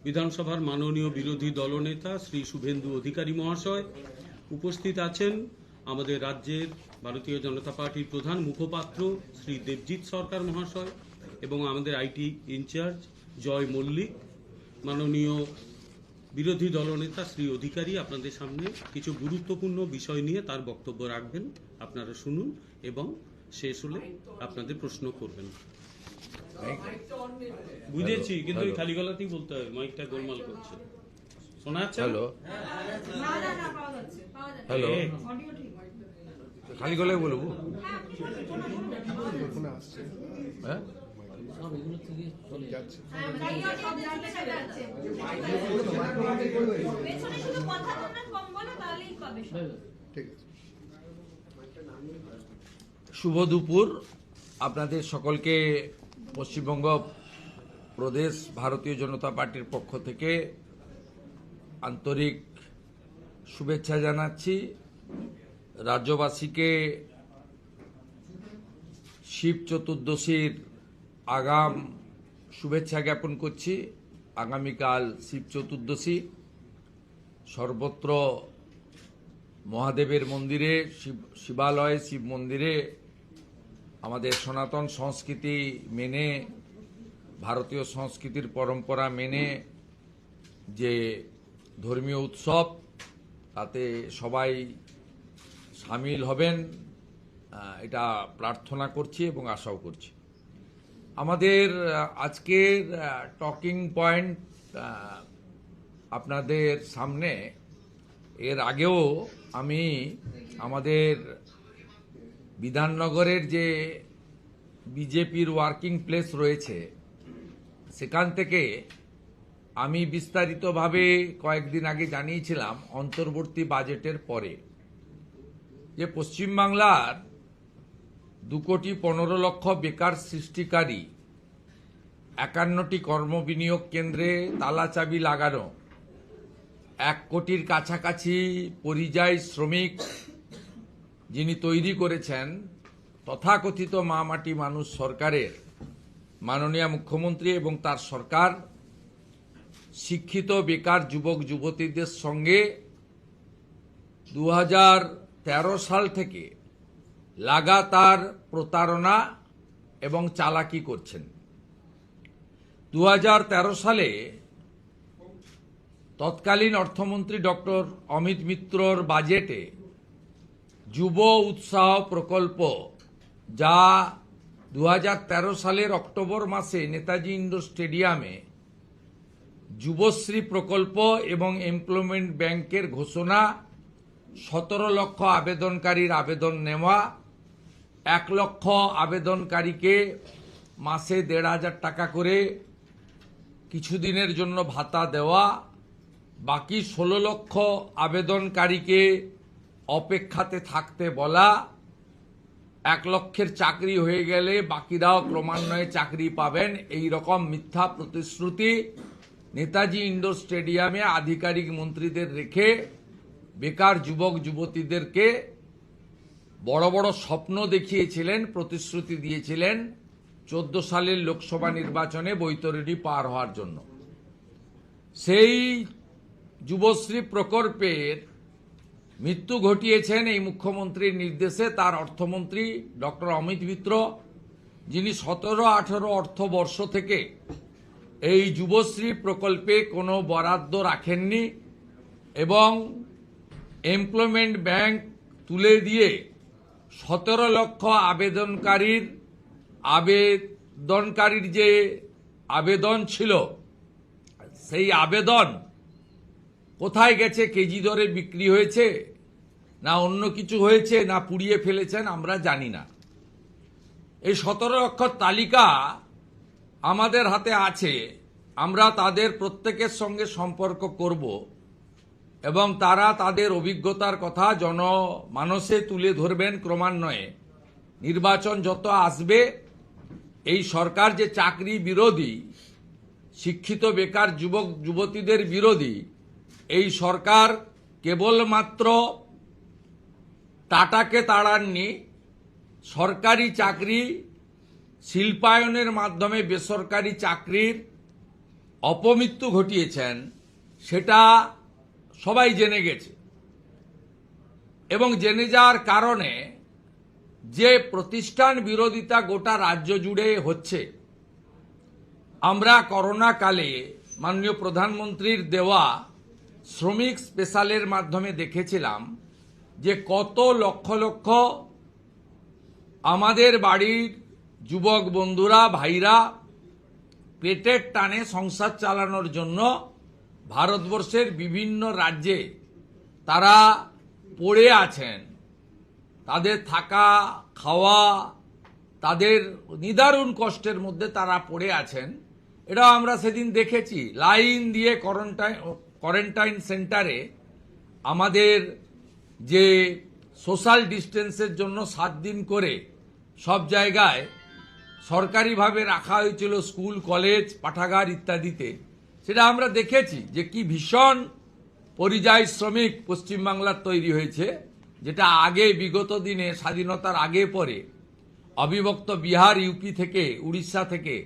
বিধানসভার মাননীয় বিরোধী দলনেতা শ্রী শুভেন্দু অধিকারী মহাশয়। উপস্থিত আছেন আমাদের রাজ্যের ভারতীয় জনতা পার্টির প্রধান মুখপাত্র শ্রী দেবজিৎ সরকার মহাশয় এবং আমাদের আইটি ইনচার্জ জয় মল্লিক। মাননীয় বিরোধী দলনেতা শ্রী অধিকারী আপনাদের সামনে কিছু গুরুত্বপূর্ণ বিষয় নিয়ে তার বক্তব্য রাখবেন, আপনারা শুনুন এবং শেষ হলে আপনাদের প্রশ্ন করবেন। বুঝেছি, কিন্তু খালি গলাতেই বলতে হবে, মাইকটা গোলমাল করছে, শোনা যাচ্ছে? হ্যালো হ্যালো, খালি গলায় বলবো? হ্যাঁ, শুভ দুপুর। আপনাদের সকলকে পশ্চিমবঙ্গ প্রদেশ ভারতীয় জনতা পার্টির পক্ষ থেকে আন্তরিক শুভেচ্ছা জানাচ্ছি। রাজ্যবাসীকে শিব চতুর্দশীর আগাম শুভেচ্ছা জ্ঞাপন করছি। আগামীকাল শিব চতুর্দশী। সর্বত্র মহাদেবের মন্দিরে, শিবালয়ে, শিব মন্দিরে আমাদের সনাতন সংস্কৃতি মেনে, ভারতীয় সংস্কৃতির পরম্পরা মেনে যে ধর্মীয় উৎসব, তাতে সবাই সামিল হবেন এটা প্রার্থনা করছি এবং আশাও করছি। আমাদের আজকের টকিং পয়েন্ট আপনাদের সামনে, এর আগেও আমি আমাদের বিধাননগরের যে বিজেপির ওয়ার্কিং প্লেস রয়েছে সেখান থেকে আমি বিস্তারিতভাবে কয়েকদিন আগে জানিয়েছিলাম অন্তর্বর্তী বাজেটের পরে যে পশ্চিমবাংলার 2,15,00,000 বেকার সৃষ্টিকারী, 51টি কর্মবিনিয়োগ কেন্দ্রে তালাচাবি লাগানো, 1 কোটির কাছাকাছি পরিযায়ী শ্রমিক যিনি তৈরি করেছেন তথাকথিত মা মাটি মানুষ সরকারের মাননীয় মুখ্যমন্ত্রী এবং তার সরকার, শিক্ষিত বেকার যুবক যুবতীদের সঙ্গে 2013 সাল থেকে লাগাতার প্রতারণা এবং চালাকি করছেন। 2013 সালে তৎকালীন অর্থমন্ত্রী ডক্টর অমিত মিত্রর বাজেটে যুব উৎসাহ প্রকল্প, যা 2013 সালের অক্টোবর মাসে নেতাজি ইন্ডোর স্টেডিয়ামে যুবশ্রী প্রকল্প এবং এমপ্লয়মেন্ট ব্যাংকের ঘোষণা, 17 লক্ষ আবেদনকারীর আবেদন নেওয়া, 1 লক্ষ আবেদনকারীকে মাসে 1,500 টাকা করে কিছুদিনের জন্য ভাতা দেওয়া, বাকি 16 লক্ষ আবেদনকারীকে অপেক্ষাতে থাকতে বলা, 1 লক্ষের চাকরি হয়ে গেলে বাকিরাও ক্রমান্বয়ে চাকরি পাবেন, এই রকম মিথ্যা প্রতিশ্রুতি নেতাজি ইন্ডোর স্টেডিয়ামে আধিকারিক মন্ত্রীদের রেখে বেকার যুবক যুবতীদেরকে বড় বড় স্বপ্ন দেখিয়েছিলেন, প্রতিশ্রুতি দিয়েছিলেন 14 সালের লোকসভা নির্বাচনে বৈতরণী পার হওয়ার জন্য। সেই যুবশ্রী প্রকল্পের মৃত্যু ঘটিয়েছেন এই মুখ্যমন্ত্রীর নির্দেশে তার অর্থমন্ত্রী ডক্টর অমিত মিত্র, যিনি 17-18 অর্থবর্ষ থেকে এই যুবশ্রী প্রকল্পে কোনো বরাদ্দ রাখেননি এবং এমপ্লয়মেন্ট ব্যাংক তুলে দিয়ে 17 লক্ষ আবেদনকারীর যে আবেদন ছিল, সেই আবেদন কোথায় গেছে? কেজি দরে বিক্রি হয়েছে না অন্য কিছু হয়েছে, না পুড়িয়ে ফেলেছেন, আমরা জানি না। এই 17 লক্ষ তালিকা আমাদের হাতে আছে। আমরা তাদের প্রত্যেকের সঙ্গে সম্পর্ক করব এবং তারা তাদের অভিজ্ঞতার কথা জনমানসে তুলে ধরবেন ক্রমান্বয়ে। নির্বাচন যত আসবে, এই সরকার যে চাকরি বিরোধী, শিক্ষিত বেকার যুবক যুবতীদের বিরোধী, এই সরকার কেবলমাত্র টাটাকে তাড়াননি, সরকারি চাকরি শিল্পায়নের মাধ্যমে বেসরকারি চাকরির অপমৃত্যু ঘটিয়েছেন সেটা সবাই জেনে গেছে, এবং জেনে যাওয়ার কারণে যে প্রতিষ্ঠান বিরোধিতা গোটা রাজ্য জুড়ে হচ্ছে, আমরা করোনা কালে মাননীয় প্রধানমন্ত্রীর দেওয়া শ্রমিক স্পেশালের মাধ্যমে দেখেছিলাম যে কত লক্ষ লক্ষ আমাদের বাড়ির যুবক বন্ধুরা, ভাইরা পেটের টানে সংসার চালানোর জন্য ভারতবর্ষের বিভিন্ন রাজ্যে তারা পড়ে আছেন। তাদের থাকা খাওয়া, তাদের নিদারুণ কষ্টের মধ্যে তারা পড়ে আছেন। এটা আমরা সেদিন দেখেছি। লাইন দিয়ে কোয়ারেন্টাইন সেন্টারে আমাদের যে সোশ্যাল ডিস্টেন্সের জন্য 7 দিন করে সব জায়গায় সরকারিভাবে রাখা হয়েছিল, স্কুল, কলেজ, পাঠাগার ইত্যাদিতে, সেটা আমরা দেখেছি যে কি ভীষণ পরিযায়ী শ্রমিক পশ্চিমবাংলার তৈরি হয়েছে, যেটা আগে বিগত দিনে স্বাধীনতার আগে পরে অবিভক্ত বিহার, ইউপি থেকে, উড়িষ্যা থেকে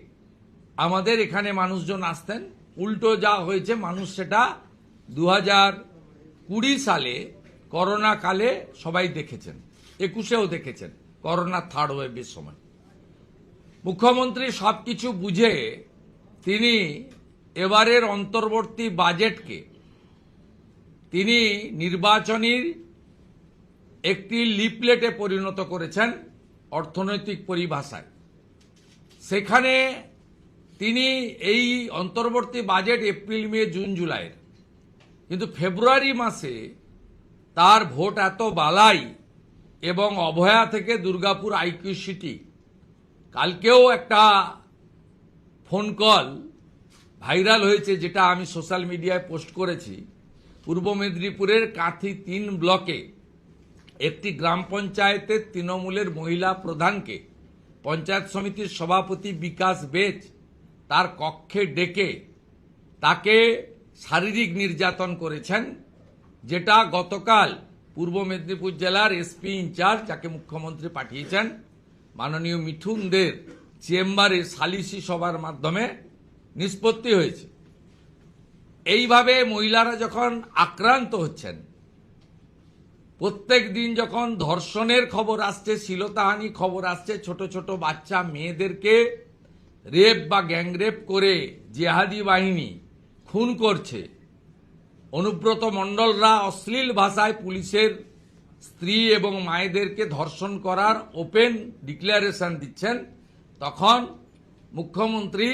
আমাদের এখানে মানুষজন আসতেন। উল্টো যা হয়েছে, মানুষ সেটা 2020 সালে করোনা কালে সবাই দেখেছেন, 21-এও দেখেছেন, করোনা থার্ড ওয়েভের সময়। মুখ্যমন্ত্রী সবকিছু বুঝে তিনি এবারের অন্তর্বর্তী বাজেটকে তিনি নির্বাচনীর একটি লিফলেটে পরিণত করেছেন অর্থনৈতিক পরিভাষায়। সেখানে তিনি এই অন্তর্বর্তী বাজেট এপ্রিল, মে, জুন, জুলাইয়ের, কিন্তু ফেব্রুয়ারি মাসে তার ভোট এত বালাই এবং অভয়া থেকে দুর্গাপুর আইকিউ সিটি, কালকেও একটা ফোন কল ভাইরাল হয়েছে, যেটা আমি সোশ্যাল মিডিয়ায় পোস্ট করেছি। পূর্ব মেদিনীপুরের কাঁথি 3 ব্লকে একটি গ্রাম পঞ্চায়েতের তৃণমূলের মহিলা প্রধানকে পঞ্চায়েত সমিতির সভাপতি বিকাশ বেচ তার কক্ষে ডেকে তাকে শারীরিক নির্যাতন করেছেন, যেটা গতকাল পূর্ব মেদিনীপুর জেলার এসপি ইনচার্জ, যাকে মুখ্যমন্ত্রী পাঠিয়েছেন, মাননীয় মিঠুন দের চেম্বারে সালিসি সভার মাধ্যমে নিষ্পত্তি হয়েছে। এইভাবে মহিলারা যখন আক্রান্ত হচ্ছেন, প্রত্যেক দিন যখন ধর্ষণের খবর আসছে, শ্লীলতাহানি খবর আসছে, ছোট ছোট বাচ্চা মেয়েদেরকে রেপ বা গ্যাংরেপ করে জেহাদি বাহিনী খুন করছে, অনুব্রত মণ্ডলরা অশ্লীল ভাষায় পুলিশের স্ত্রী এবং মায়েদেরকে ধর্ষণ করার ওপেন ডিক্লারেশন দিচ্ছেন, তখন মুখ্যমন্ত্রী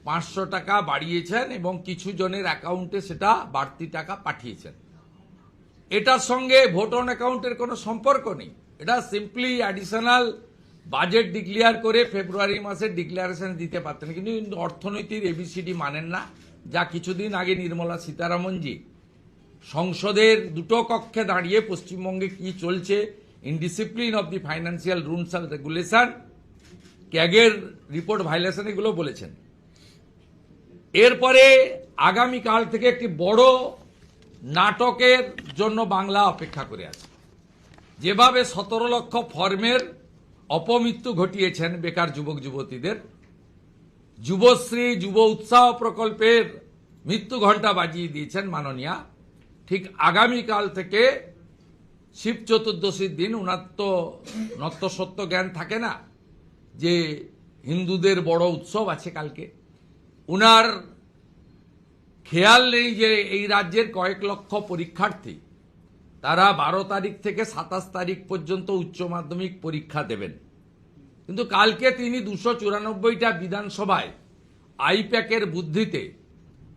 500 টাকা বাড়িয়েছেন এবং কিছু জনের অ্যাকাউন্টে সেটা বাড়তি টাকা পাঠিয়েছেন। এটার সঙ্গে ভোট অন অ্যাকাউন্টের কোনো সম্পর্ক নেই। এটা সিম্পলি অ্যাডিশনাল বাজেট ডিক্লেয়ার করে ফেব্রুয়ারি মাসে ডিক্লারেশন দিতে পারতেন, কিন্তু অর্থনীতির এবিসিডি মানেন না। যা কিছুদিন আগে নির্মলা সীতারামনজি সংসদের 2 কক্ষে দাঁড়িয়ে পশ্চিমবঙ্গে কি চলছে, indiscipline of the financial rules and regulation, ক্যাগের রিপোর্ট ভাইলেশন, এগুলো বলেছেন। এরপরে আগামীকাল থেকে একটি বড় নাটকের জন্য বাংলা অপেক্ষা করে আছে। যেভাবে 17 লক্ষ ফর্মের অপমৃত্যু ঘটিয়েছেন বেকার যুবক যুবতীদের, যুবশ্রী যুব উৎসাহ প্রকল্পের মৃত্যু ঘণ্টা বাজিয়ে দিয়েছেন মাননীয়া, ঠিক আগামীকাল থেকে শিব চতুর্দশীর দিন, উনার তো নত্যসত্য জ্ঞান থাকে না যে হিন্দুদের বড় উৎসব আছে কালকে, উনার খেয়াল নেই যে এই রাজ্যের কয়েক লক্ষ পরীক্ষার্থী তারা 12 তারিখ থেকে 27 তারিখ পর্যন্ত উচ্চ মাধ্যমিক পরীক্ষা দেবেন। কিন্তু কালকে তিনি 294টা বিধানসভায় আইপ্যাকের বুদ্ধিতে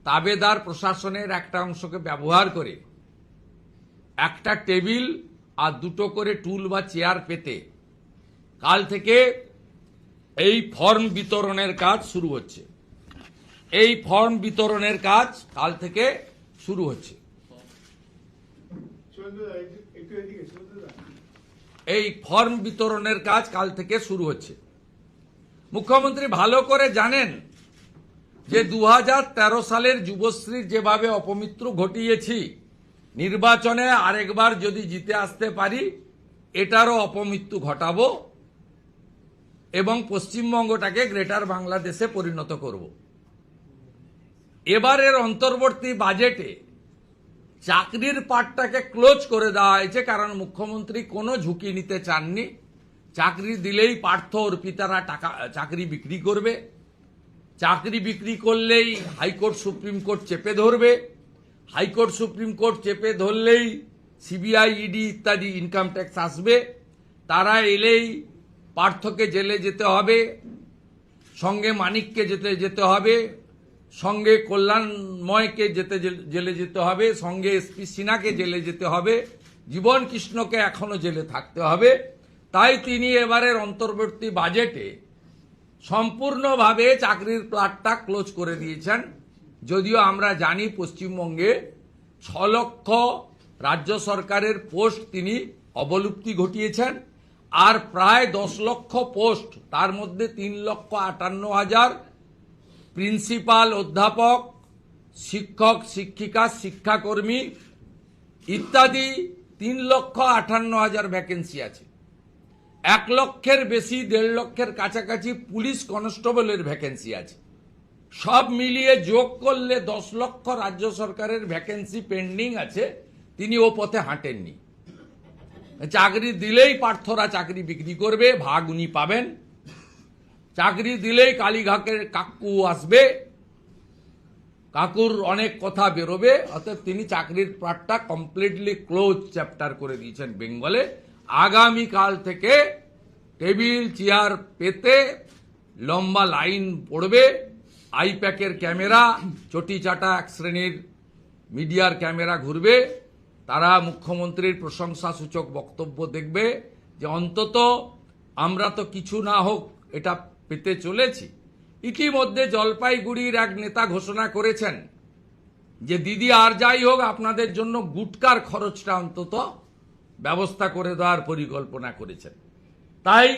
তাবেদার প্রশাসনের একটা অংশকে ব্যবহার করে একটা টেবিল আর 2টো করে টুল বা চেয়ার পেতে কাল থেকে এই ফর্ম বিতরণের কাজ শুরু হচ্ছে। এই ফর্ম বিতরণের কাজ কাল থেকে শুরু হচ্ছে। এই ফর্ম বিতরণের কাজ কাল থেকে শুরু হচ্ছে। মুখ্যমন্ত্রী ভালো করে জানেন যে 2013 সালের যুবশ্রীর যেভাবে অপমৃত্যু ঘটিয়েছি, নির্বাচনে আরেকবার যদি জিতে আসতে পারি এটারও অপমৃত্যু ঘটাবো এবং পশ্চিমবঙ্গটাকে গ্রেটার বাংলাদেশে পরিণত করব। এবারের অন্তর্বর্তী বাজেটে চাকরির পাটটাকে ক্লোজ করে দেওয়া হয়েছে, কারণ মুখ্যমন্ত্রী কোনো ঝুঁকি নিতে চাননি। চাকরি দিলেই পার্থ অর্পিতারা চাকরি বিক্রি করবে, চাকরি বিক্রি করলেই হাইকোর্ট সুপ্রিম কোর্ট চেপে ধরবে, হাইকোর্ট সুপ্রিম কোর্ট চেপে ধরলেই সিবিআই, ইডি ইত্যাদি ইনকাম ট্যাক্স আসবে, তারা এলেই পার্থকে জেলে যেতে হবে, সঙ্গে মানিককে যেতে হবে, সঙ্গে কল্যাণময়কে জেলে যেতে হবে, সঙ্গে এসপি সিনহাকে জেলে যেতে হবে, জীবন কৃষ্ণকে এখনো জেলে থাকতে হবে। তাই তিনি এবারের অন্তর্বর্তী বাজেটে সম্পূর্ণভাবে চাকরির প্লাটটা ক্লোজ করে দিয়েছেন। যদিও আমরা জানি পশ্চিমবঙ্গে 6 লক্ষ রাজ্য সরকারের পোস্ট তিনি অবলুপ্তি ঘটিয়েছেন, আর প্রায় 10 লক্ষ পোস্ট, তার মধ্যে 3,58,000 প্রিন্সিপাল, অধ্যাপক, শিক্ষক, শিক্ষিকা, শিক্ষাকর্মী ইত্যাদি 3,58,000 ভ্যাকেন্সি আছে। 1 লক্ষের বেশি, 1.5 লক্ষের কাছাকাছি পুলিশ কনস্টেবলের ভ্যাকেন্সি আছে। সব মিলিয়ে যোগ করলে 10 লক্ষ রাজ্য সরকারের ভ্যাকেন্সি পেন্ডিং আছে। তিনি ও পথে হাঁটেননি। চাকরি দিলেই পার্থরা চাকরি বিক্রি করবে, ভাগ উনি পাবেন। চাকরি দিলেই কালীঘাটের কাকু আসবে, কাকুর অনেক কথা বেরোবে। অর্থাৎ তিনি চাকরির পার্টটা কমপ্লিটলি ক্লোজ চ্যাপ্টার করে দিয়েছেন বেঙ্গলে। আগামীকাল থেকে টেবিল চেয়ার পেতে লম্বা লাইন পড়বে, আইপ্যাকের ক্যামেরা, চটি চাটা এক শ্রেণীর মিডিয়ার ক্যামেরা ঘুরবে, তারা মুখ্যমন্ত্রীর প্রশংসাসূচক বক্তব্য দেখবে যে অন্তত আমরা তো কিছু না হোক এটা পেতে চলেছি। ইতিমধ্যে জলপাইগুড়ির এক নেতা ঘোষণা করেছেন যে দিদি আর যাই হোক আপনাদের জন্য গুটকার খরচটা অন্তত ব্যবস্থা করে দেওয়ার পরিকল্পনা করেছেন। তাই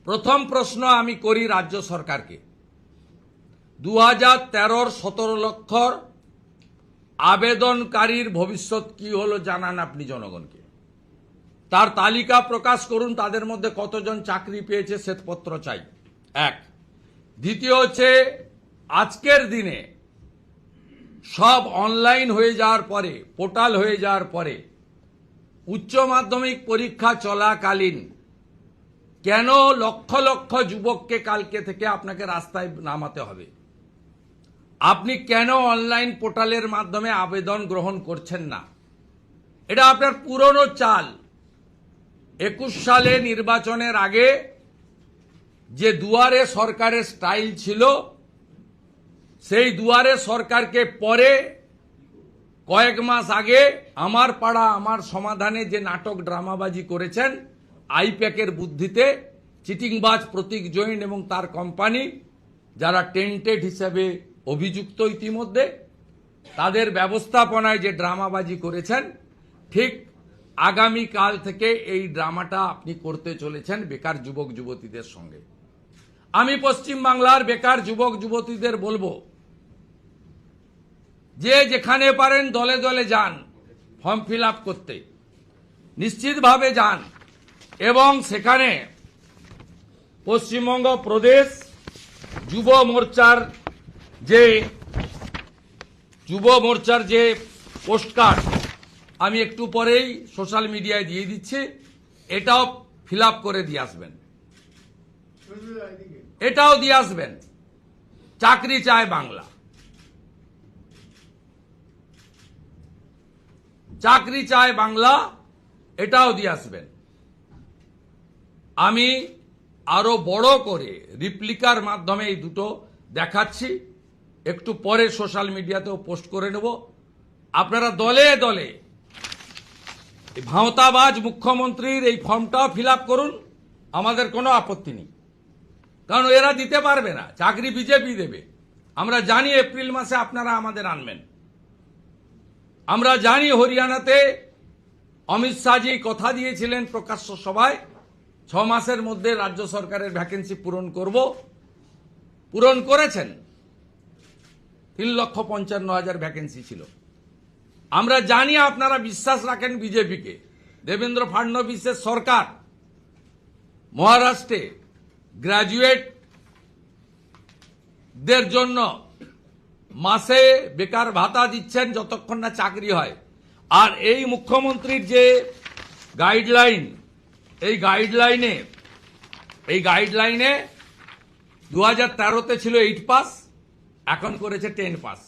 প্রথম প্রশ্ন আমি করি রাজ্য সরকারকে, 2013-র 17 লক্ষর আবেদনকারীর ভবিষ্যৎ কি হলো জানান আপনি জনগণকে। তার তালিকা প্রকাশ করুন, তাদের মধ্যে কতজন চাকরি পেয়েছে শ্বেতপত্র চাই। এক। দ্বিতীয় হচ্ছে, আজকের দিনে সব অনলাইন হয়ে যাওয়ার পরে, পোর্টাল হয়ে যাওয়ার পরে, উচ্চ মাধ্যমিক পরীক্ষা চলাকালীন কেন লক্ষ লক্ষ যুবককে কালকে থেকে আপনাকে রাস্তায় নামাতে হবে? আপনি কেন অনলাইন পোর্টালের মাধ্যমে আবেদন গ্রহণ করছেন না? এটা আপনার পুরনো চাল। 21 সালে নির্বাচনের আগে যে দুয়ারে সরকারের স্টাইল ছিল, সেই দুয়ারে সরকারকে পরে কয়েক মাস আগে আমার পাড়া আমার সমাধানে যে নাটক ড্রামাবাজি করেছেন আইপ্যাকের বুদ্ধিতে, চিটিংবাজ প্রতীক জৈন এবং তার কোম্পানি, যারা টেন্টেড হিসেবে অভিযুক্ত ইতিমধ্যে, তাদের ব্যবস্থাপনায় যে ড্রামাবাজি করেছেন, ঠিক আগামীকাল থেকে এই ড্রামাটা আপনি করতে চলেছেন বেকার যুবক যুবতীদের সঙ্গে। আমি পশ্চিমবাংলার বেকার যুবক যুবতীদের বলবো যে যেখানে পারেন দলে দলে যান ফর্ম ফিল আপ করতে, নিশ্চিতভাবে যান এবং সেখানে পশ্চিমবঙ্গ প্রদেশ যুব মোর্চার যে পোস্টকার্ড আমি একটু পরেই সোশ্যাল মিডিয়ায় দিয়ে দিচ্ছি, এটাও ফিল আপ করে দিয়ে আসবেন, এটাও দিয়ে আসবেন। চাকরি চায় বাংলা, চাকরি চায় বাংলা, এটাও দিয়ে আসবেন। আমি আরো বড় করে রিপ্লিকার মাধ্যমে এই দুটো দেখাচ্ছি, একটু পরে সোশ্যাল মিডিয়াতেও পোস্ট করে নেব। আপনারা দলে দলে ভাঁওতাবাজ মুখ্যমন্ত্রীর এই ফর্মটাও ফিল আপ করুন, আমাদের কোনো আপত্তি নেই, কারণ এরা দিতে পারবে না, চাকরি বিজেপি দেবে। আমরা জানি এপ্রিল মাসে আপনারা আমাদের আনবেন, আমরা জানি হরিয়ানাতে অমিত শাহজি কথা দিয়েছিলেন প্রকাশ্য সভায় 6 মাসের মধ্যে রাজ্য সরকারের ভ্যাকেন্সি পূরণ করব, পূরণ করেছেন। 3,55,000 ভ্যাকেন্সি ছিল। আমরা জানি আপনারা বিশ্বাস রাখেন বিজেপিকে। দেবেন্দ্র ফাডনবিসের সরকার মহারাষ্ট্রে গ্র্যাজুয়েটদের জন্য মাসে বেকার ভাতা দিচ্ছেন যতক্ষণ না চাকরি হয়। আর এই মুখ্যমন্ত্রীর যে গাইডলাইন, এই গাইডলাইনে 2013-তে ছিল 8 পাস, এখন করেছে 10 পাস,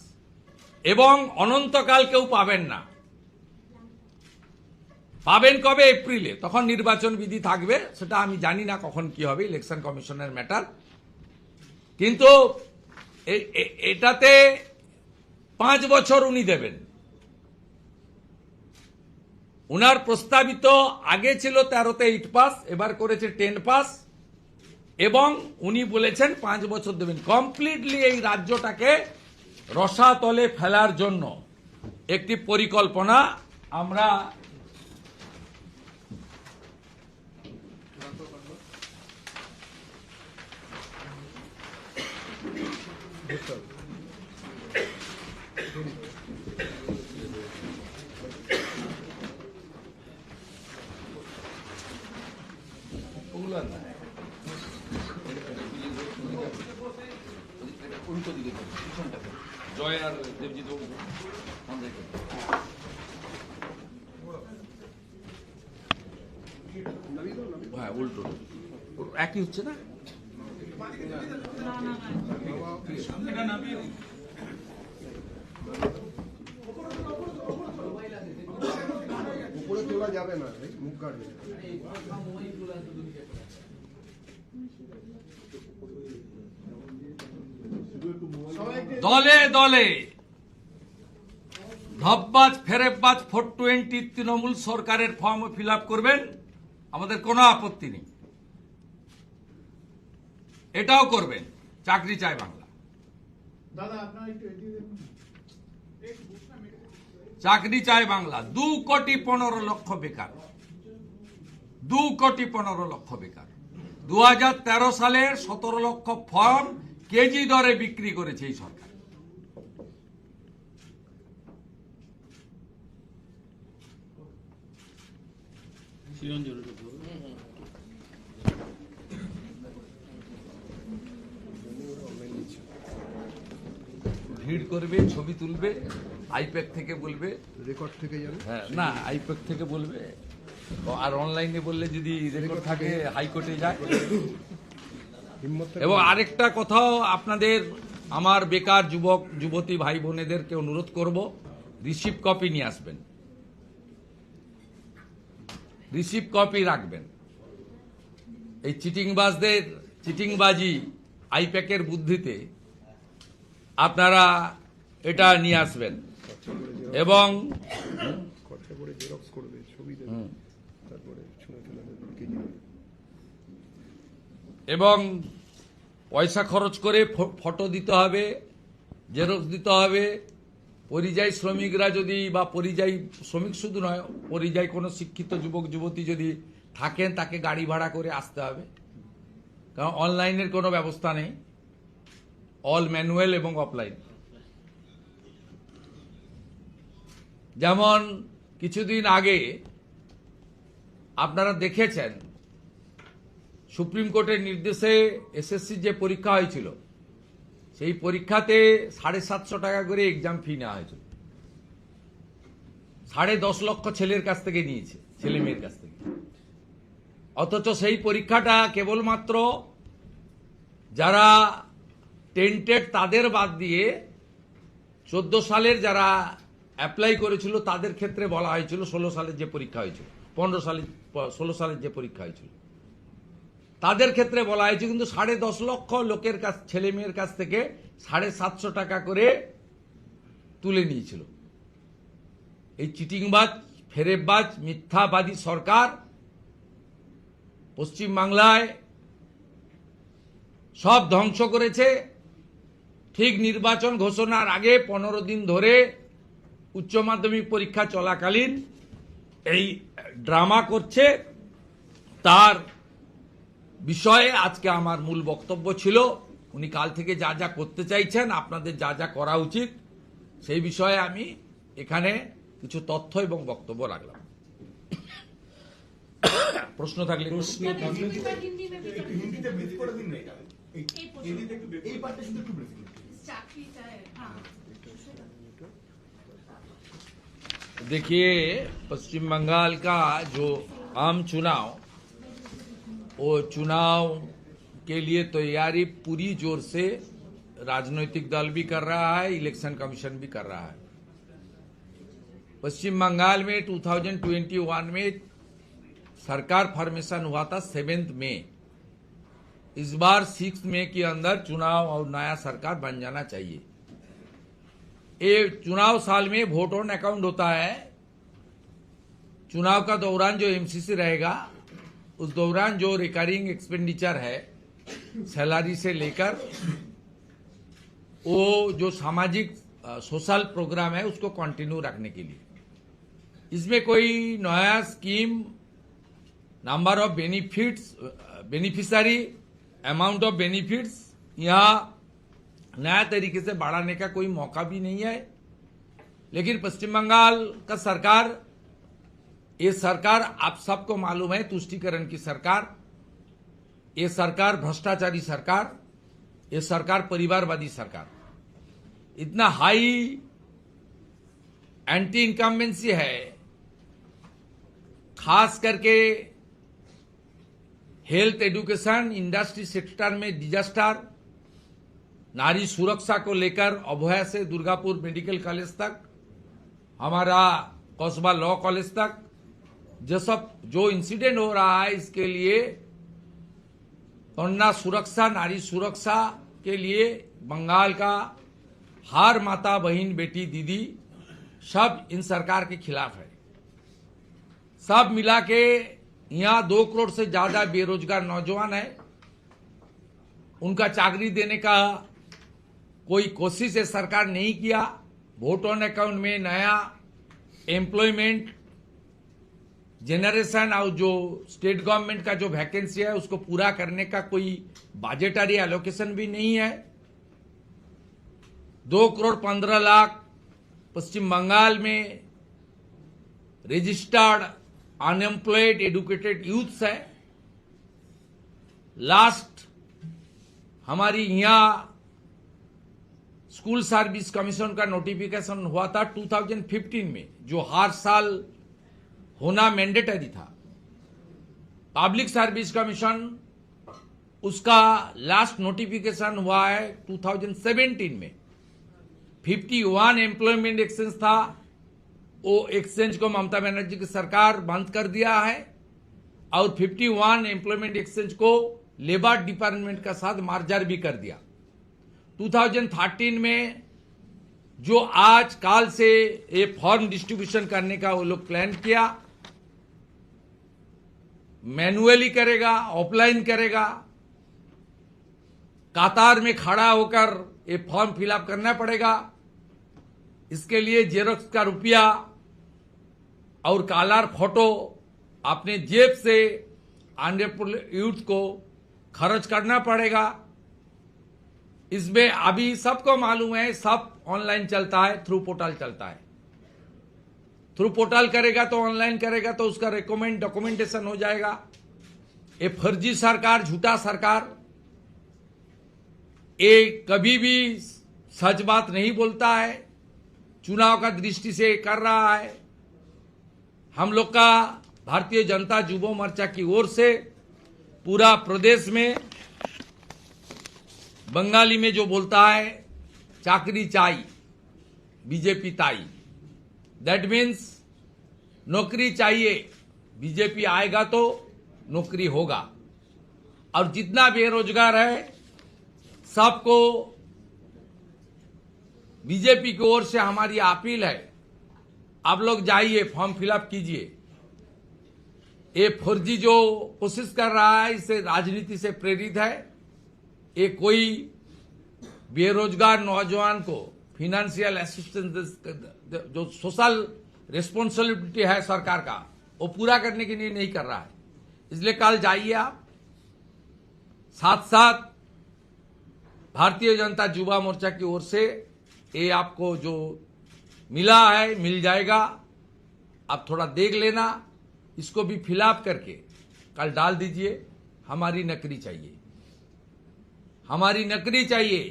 এবং অনন্তকাল কেউ পাবেন না। পাবেন কবে? এপ্রিলে, তখন নির্বাচন বিধি থাকবে, সেটা আমি জানি না কখন কি হবে, ইলেকশন কমিশনের ম্যাটার। কিন্তু এটাতে 5 বছর উনি দেবেন। উনার প্রস্তাবিত আগে ছিল 13-তে 8 পাস, এবার করেছে 10 পাস, এবং উনি বলেছেন 5 বছর দেবেন। কমপ্লিটলি এই রাজ্যটাকে রসাতলে ফেলার জন্য একটি পরিকল্পনা আমরা জয় আর দেবজিৎ হ্যাঁ উল্টো একই হচ্ছে না। উপরে তোলা যাবে না, মুখ কাটবে। দলে দলে ধপবাজ ফেরেববাজ 420 তৃণমূল সরকারের ফর্ম ফিল আপ করবেন, আমাদের কোনো আপত্তি নেই, এটাও করবেন। চাকরি চাই বাংলা, চাকরি চাই বাংলা। 2,15,00,000 বেকার, 2,15,00,000 বেকার। 2013 সালে 17 লক্ষ ফর্ম কেজি দরে বিক্রি করেছে এই সরকার। ভিড় করবে, ছবি তুলবে, আইপ্যাক থেকে বলবে, রেকর্ড থেকে যাবে। হ্যাঁ না আইপ্যাক থেকে বলবে, আর অনলাইনে বললে যদি রেকর্ড থাকে হাইকোর্টে যায়। এবং আরেকটা কথাও আপনাদের, আমার বেকার যুবক যুবতী ভাই বোনেদেরকে অনুরোধ করব, রিসিপ্ট কপি নিয়ে আসবেন, রিসিপ্ট কপি রাখবেন। এই চিটিংবাজদের চিটিংবাজি আইপ্যাকের বুদ্ধিতে আপনারা এটা নিয়ে আসবেন। এবং খরচা করে জেরক্স করবে, ছবি দেবে, তারপরে ছুঁড়ে ফেলে দেবে কেজি। এবং পয়সা খরচ করে ফটো দিতে হবে, জেরক্স দিতে হবে। পরিযায়ী শ্রমিকরা যদি, বা পরিযায়ী শ্রমিক শুধু নয়, পরিযায়ী কোনো শিক্ষিত যুবক যুবতী যদি থাকেন, তাকে গাড়ি ভাড়া করে আসতে হবে, কারণ অনলাইনের কোনো ব্যবস্থা নেই, অল ম্যানুয়াল এবং অফলাইন। যেমন কিছুদিন আগে আপনারা দেখেছেন, সুপ্রিম কোর্টের নির্দেশে এসএসসি যে পরীক্ষা হয়েছিল, সেই পরীক্ষাতে 750 টাকা করে এক্সাম ফি নেওয়া হয়েছিল। 10.5 লক্ষ ছেলের কাছ থেকে নিয়েছে, ছেলে মেয়ের কাছ থেকে। অথচ সেই পরীক্ষাটা কেবলমাত্র যারা টেন্টেড তাদের বাদ দিয়ে 14 সালের যারা অ্যাপ্লাই করেছিল তাদের ক্ষেত্রে বলা হয়েছিল, 16 সালের যে পরীক্ষা হয়েছিল, 16 সালের যে পরীক্ষা হয়েছিল তাদের ক্ষেত্রে বলা হয়েছে। কিন্তু 10.5 লক্ষ লোকের কাছ, ছেলে মেয়ের কাছ থেকে 750 টাকা করে তুলে নিয়েছিল। এই চিটিংবাজ, ফেরেববাজ, মিথ্যাবাদী সরকার পশ্চিমবাংলায় সব ধ্বংস করেছে। ঠিক নির্বাচন ঘোষণার আগে 15 দিন ধরে উচ্চ মাধ্যমিক পরীক্ষা চলাকালীন এই ড্রামা করছে। তার বিষয়ে আজকে আমার মূল বক্তব্য ছিল, উনি কাল থেকে যা যা করতে চাইছেন, আপনাদের যা যা করা উচিত, সেই বিষয়ে আমি এখানে কিছু তথ্য এবং বক্তব্য রাখলাম। প্রশ্ন থাকলে देखिए, पश्चिम बंगाल का जो आम चुनाव, वो चुनाव के लिए तैयारी पूरी जोर से राजनीतिक दल भी कर रहा है, इलेक्शन कमीशन भी कर रहा है। पश्चिम बंगाल में 2021 में सरकार फॉर्मेशन हुआ था 7 मई। इस बार 6 मई के अंदर चुनाव और नया सरकार बन जाना चाहिए। ये चुनाव साल में वोट ऑन अकाउंट होता है। चुनाव का दौरान जो एमसीसी रहेगा, उस दौरान जो रिकरिंग एक्सपेंडिचर है, सैलरी से लेकर वो जो सामाजिक सोशल प्रोग्राम है, उसको कंटिन्यू रखने के लिए इसमें कोई नया scheme, number of benefits, beneficiary, amount of benefits यहाँ नया तरीके से बढ़ाने का कोई मौका भी नहीं है। लेकिन पश्चिम बंगाल का सरकार, ये सरकार आप सबको मालूम है, तुष्टीकरण की सरकार, ये सरकार भ्रष्टाचारी सरकार, ये सरकार परिवारवादी सरकार, इतना हाई एंटी इनकम्बेंसी है। खास करके हेल्थ, एजुकेशन, इंडस्ट्री सेक्टर में डिजास्टर, नारी सुरक्षा को लेकर अभया से दुर्गापुर मेडिकल कॉलेज तक, हमारा कस्बा लॉ कॉलेज तक, जो इंसिडेंट हो रहा है, इसके लिए कन्या सुरक्षा, नारी सुरक्षा के लिए बंगाल का हर माता, बहन, बेटी, दीदी सब इन सरकार के खिलाफ है। सब मिला के यहाँ 2 करोड़ से ज्यादा बेरोजगार नौजवान है। उनका चाकरी देने का कोई कोशिश है सरकार नहीं किया। वोट ऑन अकाउंट में नया एम्प्लॉयमेंट जनरेशन और जो स्टेट गवर्नमेंट का जो वैकेंसी है, उसको पूरा करने का कोई बजटरी एलोकेशन भी नहीं है। 2 करोड़ 15 लाख पश्चिम बंगाल में रजिस्टर्ड अनएम्प्लॉयड एडुकेटेड यूथ्स है। लास्ट हमारी यहाँ स्कूल सर्विस कमीशन का नोटिफिकेशन हुआ था 2015 में, जो हर साल होना मैंडेटरी था। पब्लिक सर्विस कमीशन, उसका लास्ट नोटिफिकेशन हुआ है 2017 में। 51 एम्प्लॉयमेंट एक्सचेंज था, वो एक्सचेंज को ममता बनर्जी की सरकार बंद कर दिया है और 51 एम्प्लॉयमेंट एक्सचेंज को लेबर डिपार्टमेंट का साथ मर्जर भी कर दिया। 2013 में जो आज काल से ये फॉर्म डिस्ट्रीब्यूशन करने का वो लोग प्लान किया, मैनुअली करेगा, ऑफलाइन करेगा, कतार में खड़ा होकर ये फॉर्म फिलअप करना पड़ेगा। इसके लिए जेरोक्स का रुपया और कालार फोटो अपने जेब से अनएम्प्लॉयड यूथ को खर्च करना पड़ेगा। इसमें अभी सबको मालूम है, सब ऑनलाइन चलता है, थ्रू पोर्टल चलता है। थ्रू पोर्टल करेगा तो ऑनलाइन करेगा तो उसका डॉक्यूमेंटेशन हो जाएगा। ये फर्जी सरकार, झूठा सरकार, ये कभी भी सच बात नहीं बोलता है, चुनाव का दृष्टि से कर रहा है। हम लोग का भारतीय जनता युवा मोर्चा की ओर से पूरा प्रदेश में बंगाली में जो बोलता है, चाकरी चाई बीजेपी ताई, दैट मीन्स नौकरी चाहिए, बीजेपी आएगा तो नौकरी होगा। और जितना बेरोजगार है सबको बीजेपी की ओर से हमारी अपील है, आप लोग जाइए, फॉर्म फिलअप कीजिए। ये फर्जी जो कोशिश कर रहा है, इससे राजनीति से प्रेरित है। ये कोई बेरोजगार नौजवान को फाइनेंशियल असिस्टेंस, जो सोशल रिस्पॉन्सिबिलिटी है सरकार का, वो पूरा करने के लिए नहीं कर रहा है। इसलिए कल जाइए आप, साथ साथ भारतीय जनता युवा मोर्चा की ओर से ये आपको जो मिला है मिल जाएगा। आप थोड़ा देख लेना, इसको भी फिलअप करके कल डाल दीजिए। हमारी नौकरी चाहिए, हमारी नौकरी चाहिए।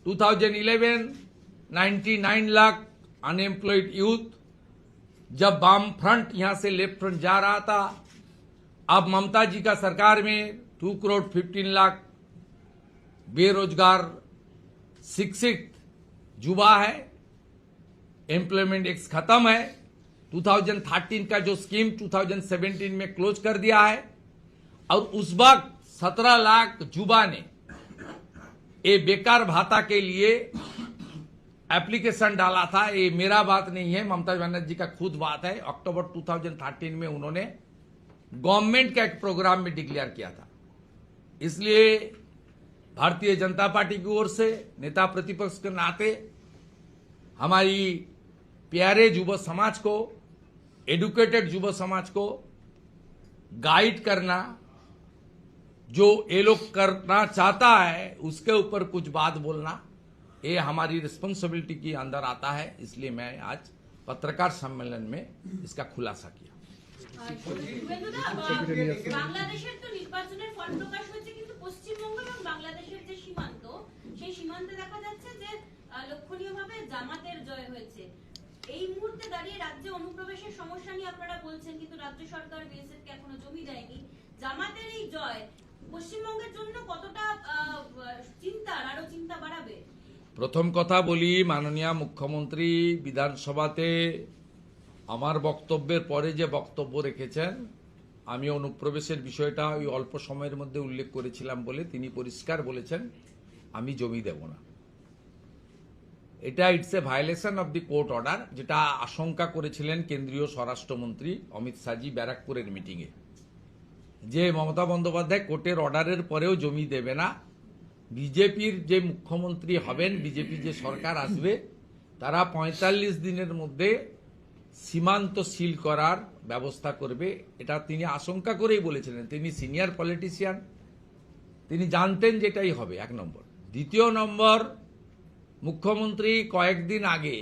2011 99 लाख अनएम्प्लॉयड यूथ। जब वाम फ्रंट यहां से लेफ्ट फ्रंट जा रहा था, अब ममता जी का सरकार में 2 करोड़ 15 लाख बेरोजगार शिक्षित युवा है। एम्प्लॉयमेंट एक्ट खत्म है। 2013 का जो स्कीम 2017 में क्लोज कर दिया है। और उस वक्त 17 लाख युवा ने ये बेकार भाता के लिए एप्लीकेशन डाला था। ये मेरा बात नहीं है, ममता बनर्जी का खुद बात है। अक्टूबर 2013 में उन्होंने गवर्नमेंट का एक प्रोग्राम में डिक्लेयर किया था। इसलिए भारतीय जनता पार्टी की ओर से नेता प्रतिपक्ष के नाते हमारी प्यारे युवा समाज को, एडुकेटेड युवा समाज को गाइड करना, जो ये लोग करना चाहता है उसके ऊपर कुछ बात बोलना, ये हमारी रिस्पॉन्सिबिलिटी के अंदर आता है। इसलिए मैं आज पत्रकार सम्मेलन में इसका खुलासा किया। বাংলাদেশের তো নির্বাচনের ফল প্রকাশ হয়েছে, কিন্তু পশ্চিমবঙ্গ এবং বাংলাদেশের যে সীমান্ত, সেই সীমান্তে দেখা যাচ্ছে যে লক্ষণীয়ভাবে জামাতের জয় হয়েছে। এই মুহূর্তে দাঁড়িয়ে রাজ্যে অনুপ্রবেশের সমস্যা নিয়ে আপনারা বলছেন, কিন্তু রাজ্য সরকার বিএসএফ কে এখনো জমি দেয়নি। জামাতের এই জয় পশ্চিমবঙ্গের জন্য কতটা চিন্তার, আরো চিন্তা বাড়াবে? প্রথম কথা বলি, মাননীয় মুখ্যমন্ত্রী বিধানসভাতে আমার বক্তব্যের পরে যে বক্তব্য রেখেছেন, আমি অনুপ্রবেশের বিষয়টা ওই অল্প সময়ের মধ্যে উল্লেখ করেছিলাম বলে তিনি পরিষ্কার বলেছেন আমি জমি দেব না। এটা it's a violation of the court order, যেটা আশঙ্কা করেছিলেন কেন্দ্রীয় স্বরাষ্ট্রমন্ত্রী অমিত শাহজি ব্যারাকপুরের মিটিংয়ে, যে মমতা বন্দ্যোপাধ্যায় কোর্টের অর্ডারের পরেও জমি দেবে না। বিজেপির যে মুখ্যমন্ত্রী হবেন, বিজেপি যে সরকার আসবে, তারা 45 দিনের মধ্যে সীমান্ত সিল করার ব্যবস্থা করবে। এটা তিনি আশঙ্কা করেই বলেছিলেন। তিনি সিনিয়র পলিটিশিয়ান, তিনি জানতেন যেটাই হবে, এক নম্বর। দ্বিতীয় নম্বর, মুখ্যমন্ত্রী কয়েকদিন আগে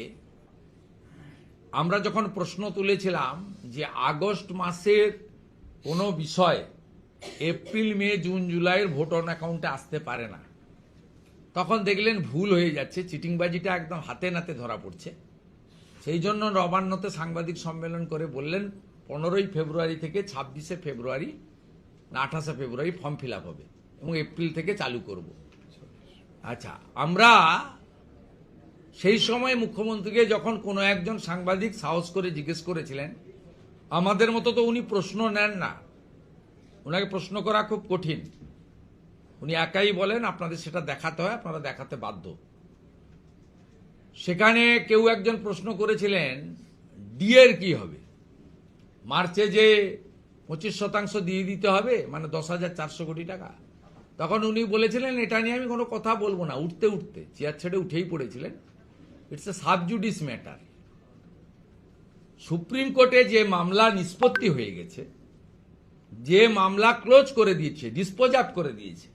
আমরা যখন প্রশ্ন তুলেছিলাম যে আগস্ট মাসের কোনো বিষয় এপ্রিল মে জুন জুলাইয়ের ভোট অন অ্যাকাউন্টে আসতে পারে না, তখন দেখলেন ভুল হয়ে যাচ্ছে, চিটিংবাজিটা একদম হাতে নাতে ধরা পড়ছে। সেই জন্য নবান্নতে সাংবাদিক সম্মেলন করে বললেন 15 ফেব্রুয়ারি থেকে 26 ফেব্রুয়ারি না 28 ফেব্রুয়ারি ফর্ম ফিল আপ হবে এবং এপ্রিল থেকে চালু করব। আচ্ছা, আমরা সেই সময় মুখ্যমন্ত্রীকে যখন কোনো একজন সাংবাদিক সাহস করে জিজ্ঞেস করেছিলেন, আমাদের মতো তো উনি প্রশ্ন নেন না, ওনাকে প্রশ্ন করা খুব কঠিন, উনি একাই বলেন আপনাদের সেটা দেখাতে হয়, আপনারা দেখাতে বাধ্য। সেখানে কেউ একজন প্রশ্ন করেছিলেন ডিএর কি হবে, মার্চে যে 25% দিয়ে দিতে হবে, মানে 10,400 কোটি টাকা। তখন উনি বলেছিলেন এটা নিয়ে আমি কোনো কথা বলবো না, উঠতে উঠতে চেয়ার ছেড়ে উঠেই পড়েছিলেন। It's a sub judice matter. Supreme কোর্টে যে মামলা নিষ্পত্তি হয়ে গেছে, যে মামলা ক্লোজ করে দিয়েছে, ডিসপোজ আপ করে দিয়েছে,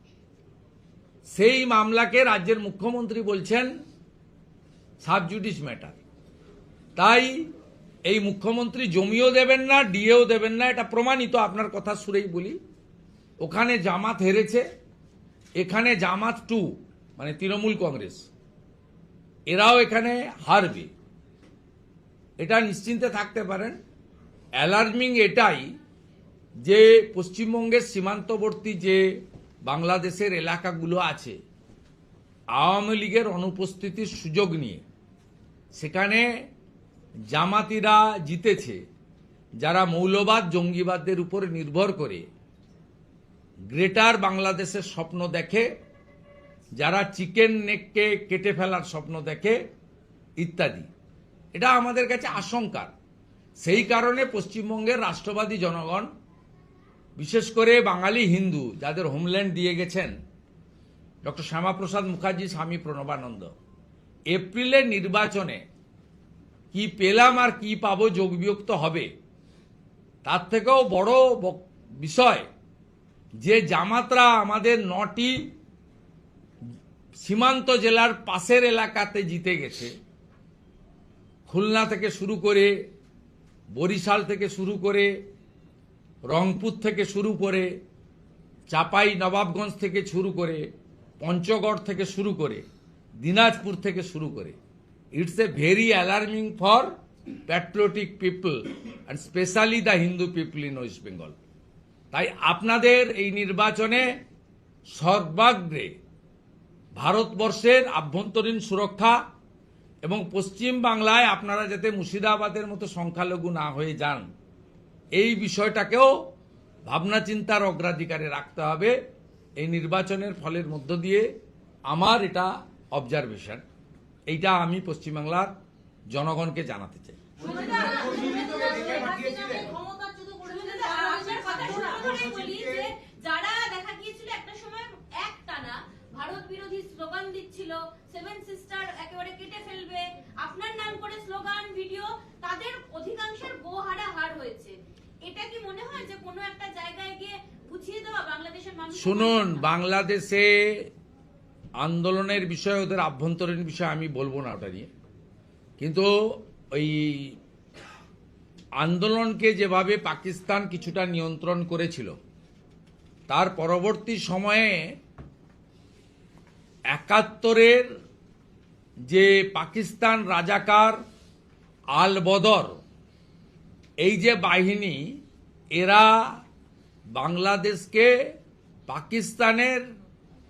সেই মামলাকে রাজ্যের মুখ্যমন্ত্রী বলছেন সাবজুডিস ম্যাটার। তাই এই মুখ্যমন্ত্রী জমিও দেবেন না, ডিএও দেবেন না, এটা প্রমাণিত। আপনার কথা সুরেই বলি, ওখানে জামাত হেরেছে, এখানে জামাত 2 মানে তৃণমূল কংগ্রেস, এরাও এখানে হারবে, এটা নিশ্চিন্তে থাকতে পারেন। অ্যালার্মিং এটাই যে পশ্চিমবঙ্গের সীমান্তবর্তী যে বাংলাদেশের এলাকাগুলো আছে, আওয়ামী লীগের অনুপস্থিতির সুযোগ নিয়ে সেখানে জামাতিরা জিতেছে, যারা মৌলবাদ জঙ্গিবাদের উপর নির্ভর করে গ্রেটার বাংলাদেশের স্বপ্ন দেখে, যারা চিকেন নেককে কেটে ফেলার স্বপ্ন দেখে ইত্যাদি। এটা আমাদের কাছে আশঙ্কার। সেই কারণে পশ্চিমবঙ্গের রাষ্ট্রবাদী জনগণ, বিশেষ করে বাঙালি হিন্দু যাদের হোমল্যান্ড দিয়ে গেছেন ডক্টর শ্যামাপ্রসাদ মুখার্জি, স্বামী প্রণবানন্দ, এপ্রিলের নির্বাচনে কি পেলাম আর কি পাবো যোগ বিয়োগ তো হবে। তার থেকেও বড় বিষয় যে জামাতরা আমাদের 9টি সীমান্ত জেলার পাশের এলাকাতে জিতে গেছে। খুলনা থেকে শুরু করে, বরিশাল থেকে শুরু করে, রংপুর থেকে শুরু করে, চাপাই নবাবগঞ্জ থেকে শুরু করে, পঞ্চগড় থেকে শুরু করে দিনাজপুর থেকে শুরু করে, it's a very alarming for patriotic people and specially the Hindu people in West Bengal. তাই আপনাদের এই নির্বাচনে সর্বাগ্রে ভারতবর্ষের আভ্যন্তরীণ সুরক্ষা এবং পশ্চিম বাংলায় আপনারা যাতে মুর্শিদাবাদের মতো সংখ্যালঘু না হয়ে যান, এই বিষয়টাকেও ভাবনা চিন্তার অগ্রাধিকারে রাখতে হবে। এই নির্বাচনের ফলের মধ্য দিয়ে আমার এটা অবজারভেশন, এইটা আমি পশ্চিমবাংলার জনগণকে জানাতে চাই। যারা দেখা গিয়েছিল একটা সময় একটানা ভারত বিরোধী স্লোগান দিচ্ছিল, সেভেন সিস্টার একেবারে কেটে ফেলবে, আপনার নাম করে স্লোগান ভিডিও, তাদের অধিকাংশের গোহারা হার হয়েছে। এটা কি মনে হয় যে কোনো একটা জায়গায় গিয়ে বুঝিয়ে দেওয়া বাংলাদেশের মানুষ? শুনুন, বাংলাদেশে আন্দোলনের বিষয়, ওদের আভ্যন্তরীণ বিষয় আমি বলবো না ওটা নিয়ে, কিন্তু ওই আন্দোলনকে যেভাবে পাকিস্তান কিছুটা নিয়ন্ত্রণ করেছিল, তার পরবর্তী সময়ে ৭১-এর যে পাকিস্তান রাজাকার আল বদর, এই যে বাহিনী, এরা বাংলাদেশকে পাকিস্তানের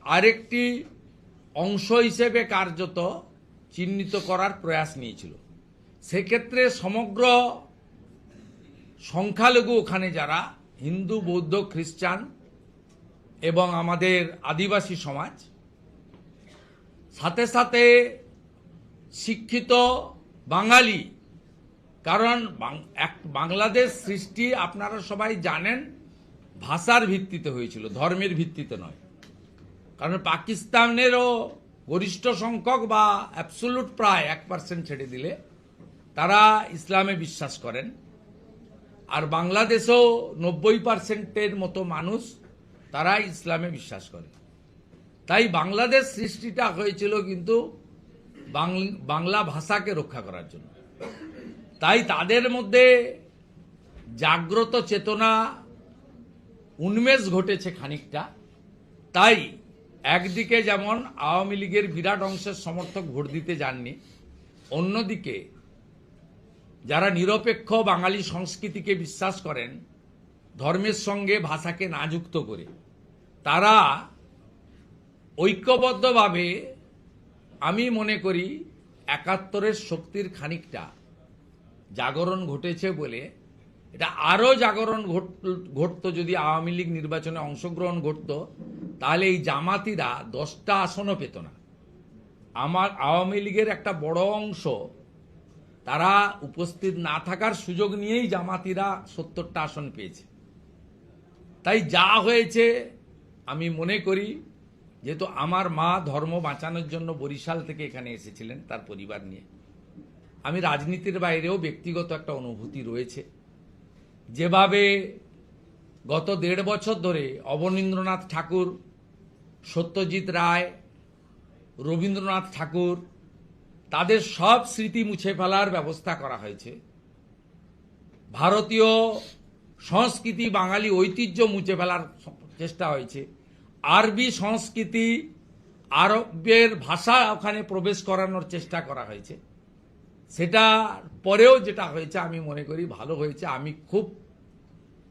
আরেকটি অংশ হিসেবে কার্যত চিহ্নিত করার প্রয়াস নিয়েছিল। সেক্ষেত্রে সমগ্র সংখ্যালঘু ওখানে যারা হিন্দু, বৌদ্ধ, খ্রিস্টান এবং আমাদের আদিবাসী সমাজ, সাথে সাথে শিক্ষিত বাঙালি, কারণ বাংলাদেশ সৃষ্টি আপনারা সবাই জানেন ভাষার ভিত্তিতে হয়েছিল, ধর্মের ভিত্তিতে নয়। কারণ পাকিস্তানেরও গরিষ্ঠ সংখ্যক বা অ্যাবসোলুট প্রায় 1% ছেড়ে দিলে তারা ইসলামে বিশ্বাস করেন, আর বাংলাদেশেও 90%-এর মতো মানুষ তারা ইসলামে বিশ্বাস করে। তাই বাংলাদেশ সৃষ্টিটা হয়েছিল কিন্তু বাংলা ভাষাকে রক্ষা করার জন্য। তাই তাদের মধ্যে জাগ্রত চেতনা, উন্মেষ ঘটেছে খানিকটা। তাই একদিকে যেমন আওয়ামী লীগের বিরাট অংশের সমর্থক ভোট দিতে যাননি, অন্যদিকে যারা নিরপেক্ষ বাঙালি সংস্কৃতিকে বিশ্বাস করেন, ধর্মের সঙ্গে ভাষাকে না যুক্ত করে, তারা ঐক্যবদ্ধভাবে, আমি মনে করি ৭১-এর শক্তির খানিকটা জাগরণ ঘটেছে বলে, এটা আরও জাগরণ ঘটতো যদি আওয়ামী লীগ নির্বাচনে অংশগ্রহণ করত, তাহলে এই জামাতিরা 10টা আসনও পেত না। আমার আওয়ামী লীগের একটা বড় অংশ তারা উপস্থিত না থাকার সুযোগ নিয়েই জামাতিরা 70টা আসন পেয়েছে। তাই যা হয়েছে, আমি মনে করি, যেহেতু আমার মা ধর্ম বাঁচানোর জন্য বরিশাল থেকে এখানে এসেছিলেন তার পরিবার নিয়ে, আমি রাজনীতির বাইরেও ব্যক্তিগত একটা অনুভূতি রয়েছে। যেভাবে গত 1.5 বছর ধরে অবনীন্দ্রনাথ ঠাকুর, সত্যজিৎ রায়, রবীন্দ্রনাথ ঠাকুর, তাদের সব স্মৃতি মুছে ফেলার ব্যবস্থা করা হয়েছে, ভারতীয় সংস্কৃতি, বাঙালি ঐতিহ্য মুছে ফেলার চেষ্টা হয়েছে, আরবি সংস্কৃতি, আরবের ভাষা ওখানে প্রবেশ করানোর চেষ্টা করা হয়েছে। সেটা পরেও যেটা হয়েছে আমি মনে করি ভালো হয়েছে। আমি খুব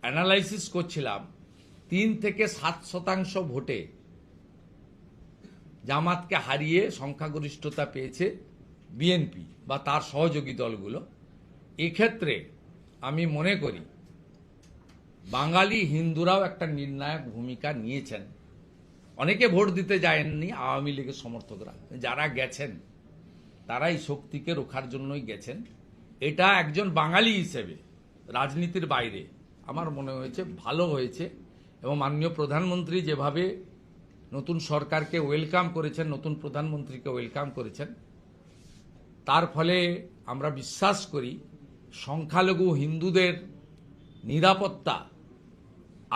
অ্যানালাইসিস করছিলাম, 3 থেকে 7% ভোটে জামাতকে হারিয়ে সংখ্যাগরিষ্ঠতা পেয়েছে বিএনপি বা তার সহযোগী দলগুলো। এক্ষেত্রে আমি মনে করি বাঙালি হিন্দুরাও একটা নির্ণায়ক ভূমিকা নিয়েছেন। অনেকে ভোট দিতে যায়নি আওয়ামী লীগের সমর্থকরা, যারা গেছেন তারা এই শক্তিকে রক্ষার জন্যই গেছেন। এটা একজন বাঙালি হিসেবে রাজনীতির বাইরে আমার মনে হয়েছে ভালো হয়েছে। এবং মাননীয় প্রধানমন্ত্রী যেভাবে নতুন সরকারকে ওয়েলকাম করেছেন, নতুন প্রধানমন্ত্রীকে ওয়েলকাম করেছেন, তার ফলে আমরা বিশ্বাস করি সংখ্যালঘু হিন্দুদের নিরাপত্তা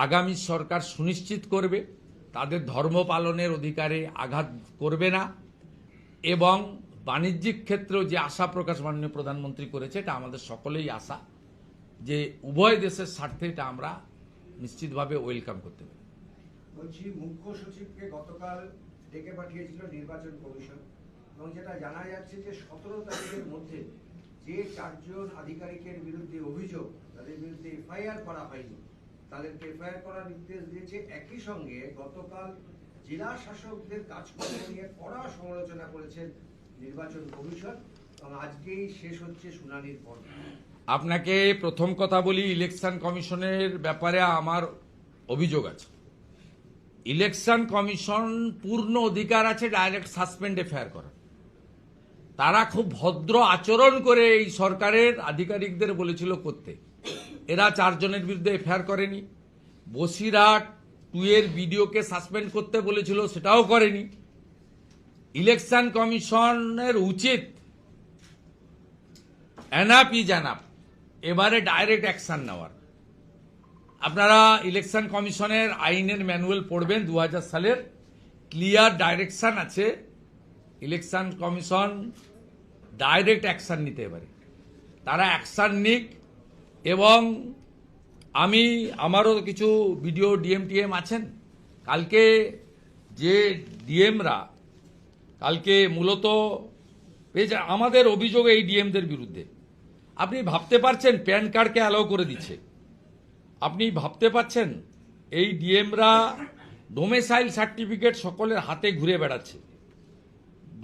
আগামী সরকার সুনিশ্চিত করবে, তাদের ধর্ম পালনের অধিকারে আঘাত করবে না, এবং বাণিজ্যিক ক্ষেত্রেও যে আশা প্রকাশ মাননীয় প্রধানমন্ত্রী করেছে, এটা আমাদের সকলেই আশা যে উভয় দেশের স্বার্থে এটা আমরা নিশ্চিতভাবে ওয়েলকাম করতে পারি। বলছি, মুখ্য সচিবকে গতকাল ডেকে পাঠিয়েছিল নির্বাচন কমিশন, এবং যেটা জানা যাচ্ছে যে 17 তারিখের মধ্যে যে 4 জন আধিকারিকের বিরুদ্ধে অভিযোগ, তাদের বিরুদ্ধে এফআইআর করা হয়নি, তাদেরকে এফআইআর করার নির্দেশ দিয়েছে। একই সঙ্গে গতকাল জেলা শাসকদের কাজকর্ম নিয়ে কড়া সমালোচনা করেছেন নির্বাচন কমিশন, এবং আজকেই শেষ হচ্ছে শুনানির পর। আপনাকে প্রথম কথা বলি, ইলেকশন কমিশনের ব্যাপারে আমার অভিযোগ আছে। ইলেকশন কমিশন পূর্ণ অধিকার আছে ডাইরেক্ট সাসপেন্ড এফআইআর করার। তারা খুব ভদ্র আচরণ করে এই সরকারের আধিকারিকদের বলেছিল করতে। এরা 4 জনের বিরুদ্ধে এফআইআর করেনি। বসিরহাট 2 এর বিডিওকে সাসপেন্ড করতে বলেছিল, সেটাও করেনি। ইলেকশন কমিশনের উচিত এনাফ ইজ এনাফ, এবারে ডাইরেক্ট অ্যাকশন নেওয়ার। আপনারা ইলেকশন কমিশনের আইনের ম্যানুয়াল পড়বেন, 2000 সালের ক্লিয়ার ডাইরেকশন আছে। ইলেকশন কমিশন ডাইরেক্ট অ্যাকশন নিতে পারে, তারা অ্যাকশন নিক। এবং আমারও কিছু বিডিও ডিএম আছেন, কালকে যে ডিএমরা কালকে মূলত আমাদের অভিযোগ এই ডিএমদের বিরুদ্ধে। আপনি ভাবতে পারছেন প্যান কার্ডকে অ্যালাউ করে দিচ্ছে? আপনি ভাবতে পারছেন এই ডিএমরা ডোমেসাইল সার্টিফিকেট সকলের হাতে ঘুরে বেড়াচ্ছে,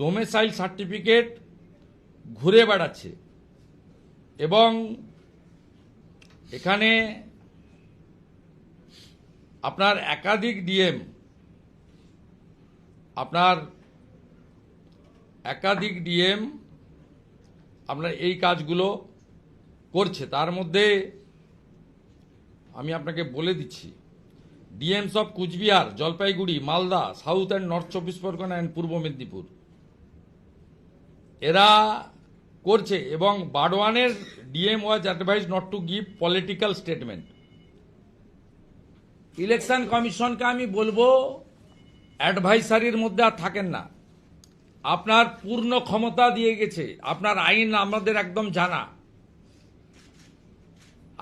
ডোমেসাইল সার্টিফিকেট ঘুরে বেড়াচ্ছে। এবং এখানে আপনার একাধিক ডিএম আপনার এই কাজগুলো করছে। তার মধ্যে আমি আপনাকে বলে দিচ্ছি, DMs of Cooch Behar, Jalpaiguri, Malda, south and north 24 Parganas and Purba Medinipur, এরা করছে। এবং বারওয়ানের DM was advise not to give political statement. Election কমিশনকে আমি বলবো অ্যাডভাইসারির মধ্যে আর থাকেন না, আপনার পূর্ণ ক্ষমতা দিয়ে গেছে, আপনার আইন আমাদের একদম জানা,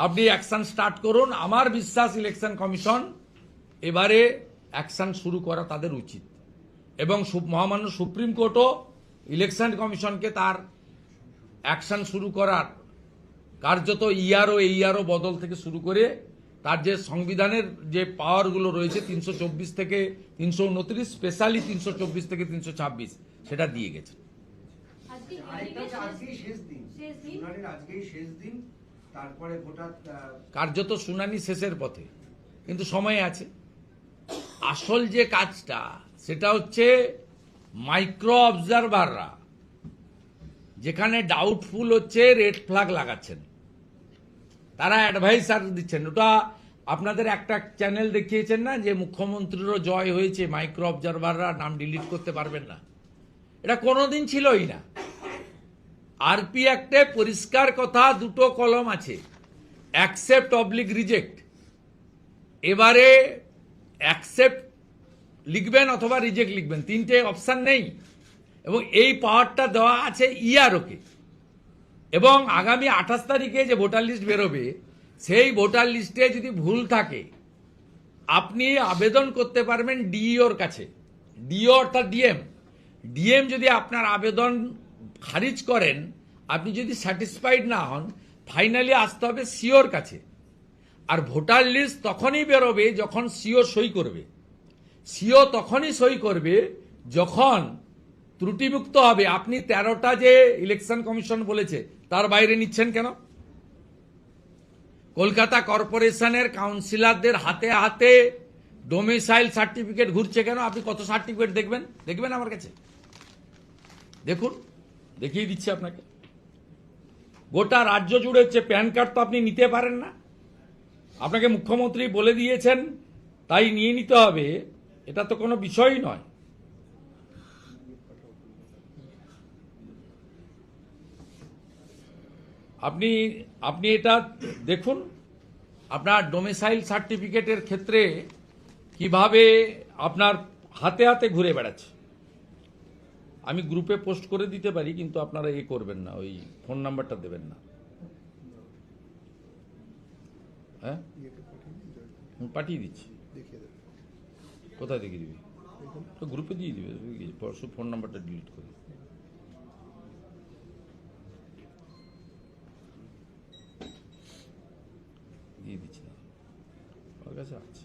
আপনি অ্যাকশন স্টার্ট করুন। আমার বিশ্বাস ইলেকশন কমিশন এবারে অ্যাকশন শুরু করা তাদের উচিত। এবং মহামান্য সুপ্রিম কোর্টও ইলেকশন কমিশনকে তার অ্যাকশন শুরু করার কার্যত এইআরও বদল থেকে শুরু করে তার যে সংবিধানের যে পাওয়ারগুলো রয়েছে 324 থেকে 329, স্পেশালি 324 থেকে 326, সেটা দিয়ে গেছে। আরেকটা হচ্ছে আজকেই শেষ দিন, শুনানির আজকেই শেষ দিন, তারপরে ভোটার কার্যত শুনানি শেষের পথে, কিন্তু সময় আছে। আসল যে কাজটা সেটা হচ্ছে মাইক্রো অবজারভাররা যেখানে ডাউটফুল হচ্ছে রেড ফ্ল্যাগ লাগাচ্ছেন, তারা অ্যাডভাইসার দিচ্ছেন। ওটা আপনাদের একটা চ্যানেল দেখিয়েছেন না যে মুখ্যমন্ত্রীরও জয় হয়েছে, মাইক্রো অবজারভাররা নাম ডিলিট করতে পারবেন না। এটা কোনোদিন ছিলই না। আরপি অ্যাক্টে পরিষ্কার কথা, 2 কলম আছে, অ্যাকসেপ্ট অবলিক রিজেক্ট। এবারে অ্যাকসেপ্ট লিখবেন অথবা রিজেক্ট লিখবেন, 3টে অপশন নেই। এবং এই পাওয়ারটা দেওয়া আছে ইআরওকে। এবং আগামী 28 তারিখে যে ভোটার লিস্ট বেরোবে, সেই ভোটার লিস্টে যদি ভুল থাকে আপনি আবেদন করতে পারবেন ডিইওর কাছে। ডিইও অর্থাৎ ডিএম যদি আপনার আবেদন খারিজ করেন, আপনি যদি স্যাটিসফাইড না হন, ফাইনালি আসতে হবে সিওর কাছে। আর ভোটার লিস্ট তখনই বেরোবে যখন সিও সই করবে। সিও তখনই সই করবে যখন ত্রুটিমুক্ত হবে। আপনি 13টা যে ইলেকশন কমিশন বলেছে তার বাইরে নিচ্ছেন কেন? কলকাতা কর্পোরেশনের কাউন্সিলরদের হাতে হাতে ডোমিসাইল সার্টিফিকেট ঘুরছে কেন? আপনি কত সার্টিফিকেট দেখবেন আমার কাছে, দেখুন, দেখিয়ে দিচ্ছি আপনাকে। গোটা রাজ্য জুড়ে হচ্ছে। প্যান কার্ড তো আপনি নিতে পারেন না, আপনাকে মুখ্যমন্ত্রী বলে দিয়েছেন তাই নিয়ে নিতে হবে, এটা তো কোনো বিষয়ই নয়। আপনি এটা দেখুন, আপনার ডোমিসাইল সার্টিফিকেটের ক্ষেত্রে কিভাবে আপনার হাতে হাতে ঘুরে বেড়াচ্ছে। আমি গ্রুপে পোস্ট করে দিতে পারি, কিন্তু আপনারা করবেন না, ওই ফোন নাম্বারটা দেবেন না। হ্যাঁ, পাঠিয়ে দিচ্ছি। কোথায় দেখিয়ে দিবি? তো গ্রুপে দিয়ে দিবে, ফোন নাম্বারটা ডিলিট করে। দিয়ে দিচ্ছি না, আমার কাছে আছে।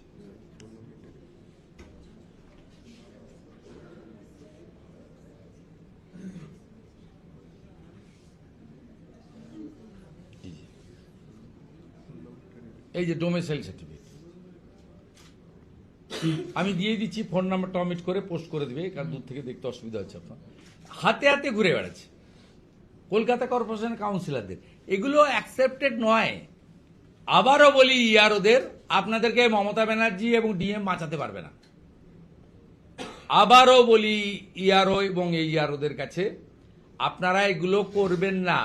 এই যে ডোমেসাইল সার্টিফিকেট আমি দিয়ে দিচ্ছি, ফোন নাম্বারটা অমিট করে পোস্ট করে দেবে, কারণ দূর থেকে দেখতে অসুবিধা হচ্ছে আপনার। হাতে হাতে ঘুরে বেড়াচ্ছে কলকাতা কর্পোরেশনের কাউন্সিলরদের, এগুলো অ্যাকসেপ্টেড নয়। আবারও বলি ইয়ারোদের, আপনাদেরকে মমতা ব্যানার্জি এবং ডিএম বাঁচাতে পারবে না। আবারও বলি ইয়ারো এবং এই ইয়ারোদের কাছে, আপনারা এগুলো করবেন না।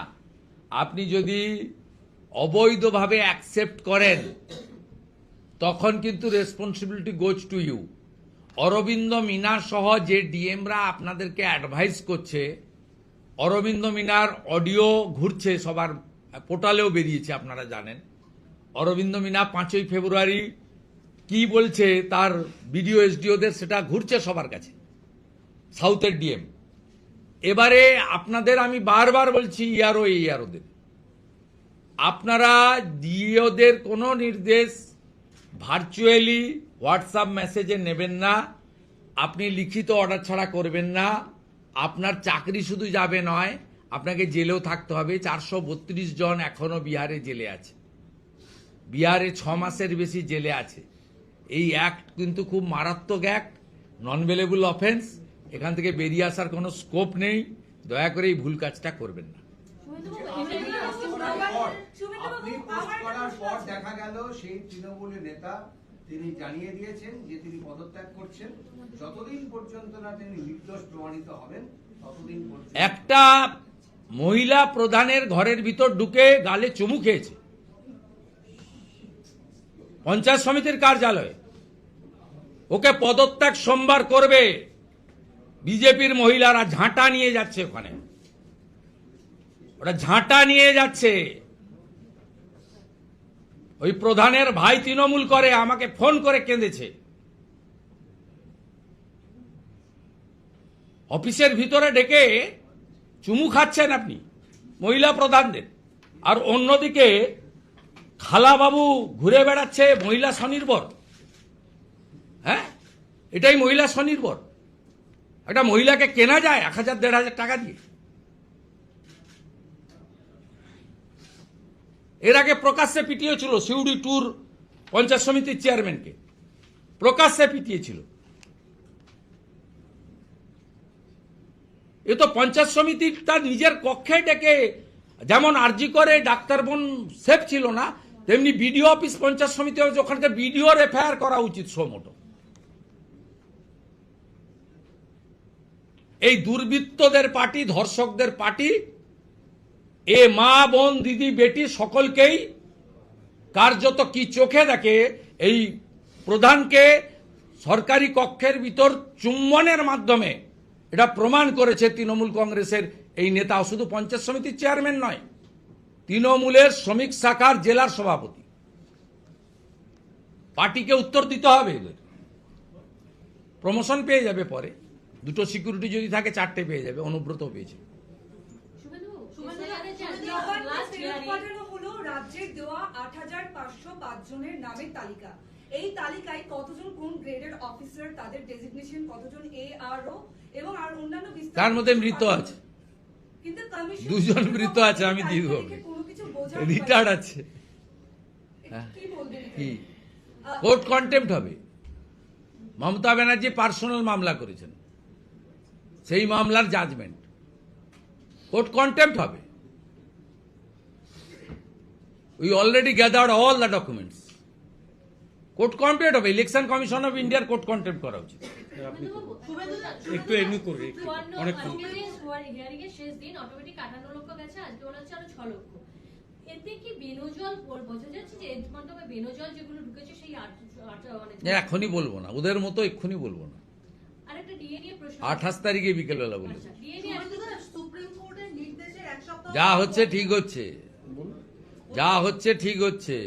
আপনি যদি অবৈধভাবে অ্যাকসেপ্ট করেন তখন কিন্তু responsibility goes to you. Arvind Meena সহ যে ডিএমরা আপনাদেরকে অ্যাডভাইস করছে, অরবিন্দ মিনার অডিও ঘুরছে, সবার পোর্টালেও বেরিয়েছে, আপনারা জানেন। অরবিন্দ মিনা 5ই ফেব্রুয়ারি কি বলছে তার বিডিও এসডিওদের, সেটা ঘুরছে সবার কাছে, সাউথের ডিএম। এবারে আপনাদের আমি বারবার বলছি, ইয়ারোদের, আপনারা ডিওদের কোনো নির্দেশ ভার্চুয়ালি হোয়াটসঅ্যাপ মেসেজে নেবেন না, আপনি লিখিত অর্ডার ছাড়া করবেন না। আপনার চাকরি শুধু যাবে নয়, আপনাকে জেলেও থাকতে হবে। 432 জন এখনো বিহারে জেলে আছে, বিহারে 6 মাসের বেশি জেলে আছে। এই অ্যাক্ট কিন্তু খুব মারাত্মক অ্যাক্ট, নন বেলেবল অফেন্স। এখান থেকে বেরিয়ে আসার কোনো স্কোপ নেই। দয়া করে এই ভুল কাজটা করবেন না। আপনি পোস্ট করার পর দেখা গেল সেই তৃণমূলের নেতা তিনি জানিয়ে দিয়েছেন যে তিনি পদত্যাগ করছেন। যতদিন পর্যন্ত না তিনি নির্দোষ প্রমাণিত হবেন ততদিন পর্যন্ত। একটা মহিলা প্রধানের ঘরের ভিতর ঢুকে গালে চুমু খেয়েছে পঞ্চায়েত সমিতির কার্যালয়ে, ওকে পদত্যাগ সোমবার করবে। বিজেপির মহিলারা ঝাঁটা নিয়ে যাচ্ছে, ওখানে ওরা ঝাঁটা নিয়ে যাচ্ছে। ওই প্রধানের ভাই তৃণমূল করে, আমাকে ফোন করে কেঁদেছে। অফিসের ভিতরে ডেকে চুমু খাচ্ছেন আপনি মহিলা প্রধানদের, আর অন্যদিকে খালাবাবু ঘুরে বেড়াচ্ছে মহিলা স্বনির্ভর। হ্যাঁ, এটাই মহিলা স্বনির্ভর? একটা মহিলাকে কেনা যায় 1000-1500 টাকা দিয়ে? এর আগে প্রকাশ্যে পিটিয়েছিল সিউড়ি ট্যুর পঞ্চায়েত সমিতির চেয়ারম্যানকে, প্রকাশ্যে পিটিয়েছিল। এ তো পঞ্চায়েত সমিতি তার নিজের কক্ষে ডেকে, যেমন আরজি করে ডাক্তার বোন সেফ ছিল না, তেমনি বিডিও অফিস পঞ্চায়েত সমিতি, ওখানকে বিডিওর এফআইআর করা উচিত সোমোটো। এই দুর্বৃত্তদের পার্টি, ধর্ষকদের পার্টি, এ মা বোন দিদি বেটি সকলকেই কার্যত কি চোখে দেখে এই প্রধানকে সরকারি কক্ষের ভিতর চুম্বনের মাধ্যমে এটা প্রমাণ করেছে তৃণমূল কংগ্রেসের এই নেতা। শুধু পঞ্চায়েত সমিতির চেয়ারম্যান নয়, তৃণমূলের শ্রমিক শাখার জেলার সভাপতি। পার্টিকে উত্তর দিতে হবে, এদের প্রমোশন পেয়ে যাবে পরে। 2টো সিকিউরিটি যদি থাকে 4টে পেয়ে যাবে, অনুব্রত পেয়েছে। রাজ্যের দেওয়া 8505 জনের নামের তালিকা, এই তালিকায় কতজন কোন গ্রেডের অফিসার, তাদের ডেজিগনেশন, কতজন এআরও এবং আর অন্যান্য বিস্তারিত, তার মধ্যে মৃত আছে, কিন্তু কমিশন 2 জন মৃত আছে, আমি দিয়ে দেবো, কোনো কিছু বোঝা রিটায়ার্ড আছে। কি বলবেন? কি কোর্ট কন্টেম্প্ট হবে? মমতা ব্যানার্জি পার্সোনাল মামলা করেছেন, সেই মামলার জাজমেন্ট, কোর্ট কন্টেম্প্ট হবে। We already gathered all the documents, court contempt হবে। ইলেকশন কমিশন অফ ইন্ডিয়ার কোর্ট কন্টেম্প্ট করা উচিত। একটু এমনি করে অনেক হিয়ারিং এর শেষ দিন অটোমেটিক 58 লক্ষ গেছে, আজকে মনে হচ্ছে আরো 6 লক্ষ। এতে কি বেনজল বোঝা যাচ্ছে যে এর মাধ্যমে বেনজল যেগুলো ঢুকেছে সেই এখনই বলবো না, ওদের মতো এক্ষুনি বলবো না। আরেকটা ডিএ নিয়ে প্রশ্ন, 28 তারিখে বিকেলবেলা বলবো। ডিএ নিয়ে সুপ্রিম কোর্টের নির্দেশের এক সপ্তাহ যা হচ্ছে ঠিক হচ্ছে, যা হচ্ছে ঠিক হচ্ছে।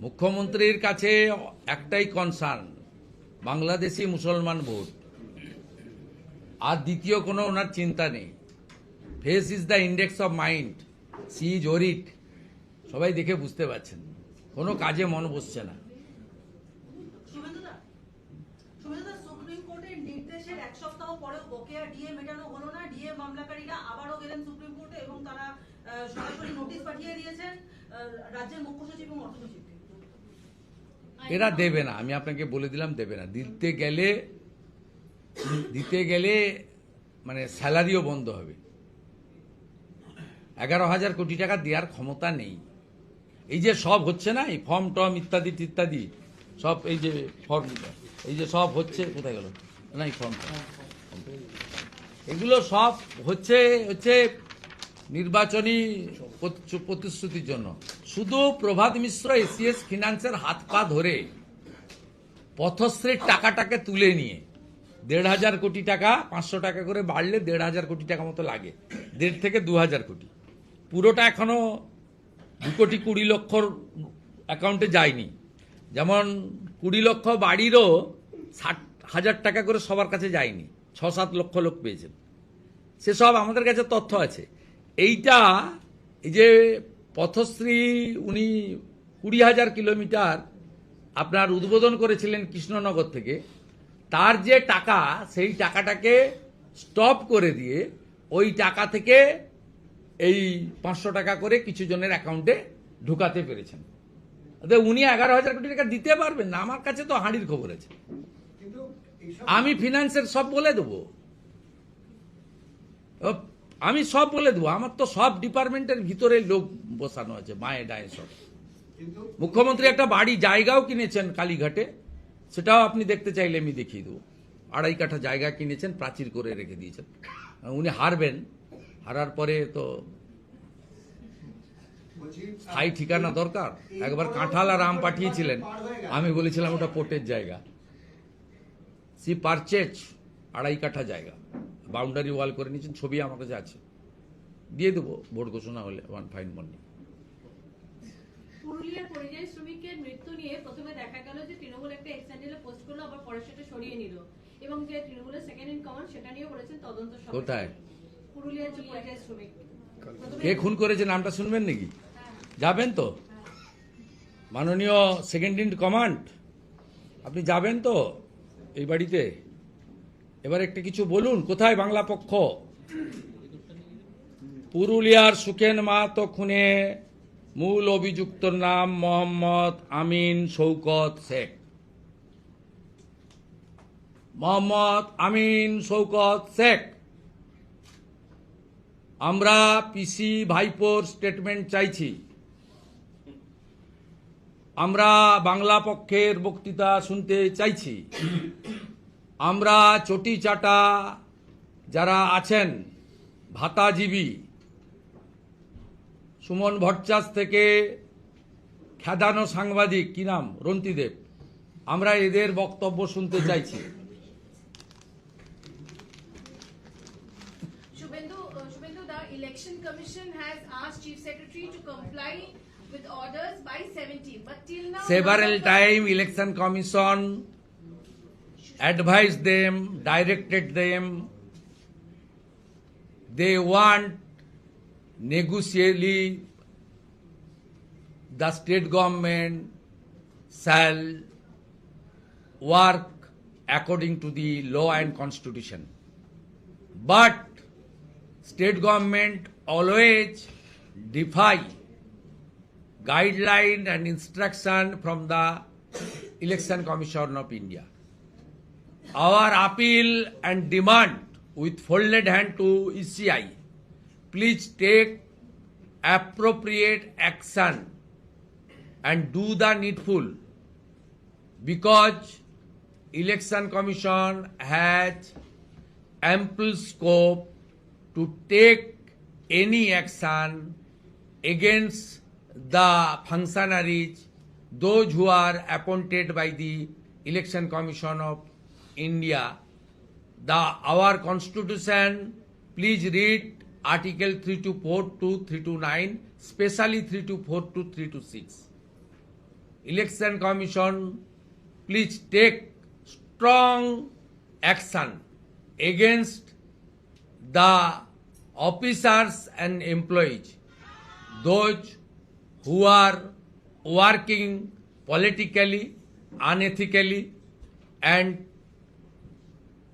মুখ্যমন্ত্রীর কাছে একটাই কনসার্ন, বাংলাদেশি মুসলমান ভোট, আর দ্বিতীয় কোনো ওনার চিন্তা নেই। Face is the index of mind, she is worried, সবাই দেখে বুঝতে পারছেন। কোনো কাজে মন বসছে না। শুভেন্দুদা, সুপ্রিম কোর্টের নির্দেশের এক সপ্তাহ পরেও বকেয়া ডিএ মেটানো হলো না। ডিএ মামলাকারীরা আবারও গেলেন সুপ্রিম কোর্টে এবং তারা সরাসরি নোটিশ পাঠিয়ে দিয়েছেন রাজ্যের মুখ্য সচিব এবং অর্থ সচিবকে। এরা দেবে না, আমি আপনাকে বলে দিলাম দেবে না। দিতে গেলে মানে স্যালারিও বন্ধ হবে। 11,000 কোটি টাকা দেওয়ার ক্ষমতা নেই। এই যে সব হচ্ছে না, এই ফর্ম টর্ম ইত্যাদি ইত্যাদি সব, এই যে ফর্ম, এই যে সব হচ্ছে, কোথায় গেল না এই ফর্ম, এগুলো সব হচ্ছে নির্বাচনী প্রতিশ্রুতির জন্য। শুধু প্রভাত মিশ্র এসিএস ফিনান্সের হাত পা ধরে পথশ্রীর টাকাটাকে তুলে নিয়ে 1,500 কোটি টাকা, 500 টাকা করে বাড়লে 1,500 কোটি টাকা মতো লাগে, 1,500 থেকে 2,000 কোটি। পুরোটা এখনো 2 কোটি 20 লক্ষর অ্যাকাউন্টে যায়নি। যেমন 20 লক্ষ বাড়িরও 60,000 টাকা করে সবার কাছে যায়নি, 6-7 লক্ষ লোক পেয়েছেন। সেসব আমাদের কাছে তথ্য আছে। এইটা, এই যে পথশ্রী উনি 20,000 কিলোমিটার আপনার উদ্বোধন করেছিলেন কৃষ্ণনগর থেকে, তার যে টাকা, সেই টাকাটাকে স্টপ করে দিয়ে ওই টাকা থেকে এই 500 টাকা করে কিছু জনের অ্যাকাউন্টে ঢুকাতে পেরেছেন। উনি 11,000 কোটি টাকা দিতে পারবেন না, আমার কাছে তো হাঁড়ির খবর আছে। কিন্তু এইসব আমি ফিনান্সের সব বলে দেবো, আমি সব বলে দেবো। আমার তো সব ডিপার্টমেন্টের ভিতরে লোক বসানো আছে, মায়ে ডায়ে সব। কিন্তু মুখ্যমন্ত্রী একটা বাড়ি জায়গাও কিনেছেন কালীঘাটে, সেটাও আপনি দেখতে চাইলে আমি দেখিয়ে দেবো। 2.5 কাঠা জায়গা কিনেছেন, প্রাচীর করে রেখে দিয়েছেন। উনি হারবেন, হারার পরে তো বলছি স্থায়ী ঠিকানা দরকার। একবার কাঁঠাল আর আম পাঠিয়েছিলেন, আমি বলেছিলাম ওটা পোর্টের জায়গা। সি পারচেজ 2.5 কাঠা জায়গা, বাউন্ডারি ওয়াল করে নিয়েছেন, ছবি আমার কাছে আছে, দিয়ে দেবো ভোট ঘোষণা হলে, ওয়ান ফাইন মর্নিং। পুরুলিয়ার পরিযায়ী শ্রমিকের মৃত্যু নিয়ে প্রথমে দেখা গেল যে তৃণমূল একটা এক্স হ্যান্ডেলে পোস্ট করলো, আবার পরে সেটা সরিয়ে নিল, এবং যে তৃণমূলের সেকেন্ড ইন কমান্ড সেটা নিয়ে বলেছেন তদন্ত সভা। কোথায়? পুরুলিয়ার যে পরিযায়ী শ্রমিক কে খুন করেছে নামটা শুনবেন নাকি? যাবেন তো মাননীয় সেকেন্ড ইন কমান্ড, আপনি যাবেন তো এই বাড়িতে? এবার একটা কিছু বলুন, কোথায় বাংলা পক্ষ? পুরুলিয়ার সুখেন মাহাতো খুনে মূল অভিযুক্তর নাম মোহাম্মদ আমিন শৌকত শেখ। মোহাম্মদ আমিন শৌকত শেখ। আমরা পিসি ভাইপোর স্টেটমেন্ট চাইছি। আমরা বাংলা পক্ষের বক্তৃতা শুনতে চাইছি। আমরা চটি চাটা যারা আছেন ভাতাজীবী, সুমন ভট্টাচার্য থেকে খেদানো সাংবাদিক, কি নাম, রন্তিদেব, আমরা এদের বক্তব্য শুনতে চাইছি। Shubhendu, the Election Commission has asked Chief Secretary to comply with orders by 17, but till now Several time Election Commission advised them, directed them. They want negotially the state government shall work according to the law and constitution. But state government always defy guideline and instruction from the Election Commission of India. Our appeal and demand with folded hand to ECI, please take appropriate action and do the needful, because Election Commission has ample scope to take any action against the functionaries, those who are appointed by the Election Commission of India. Our constitution, please read Article 324 to 329, especially 324 to 326. Election Commission, please take strong action against the officers and employees, those who are working politically, unethically, and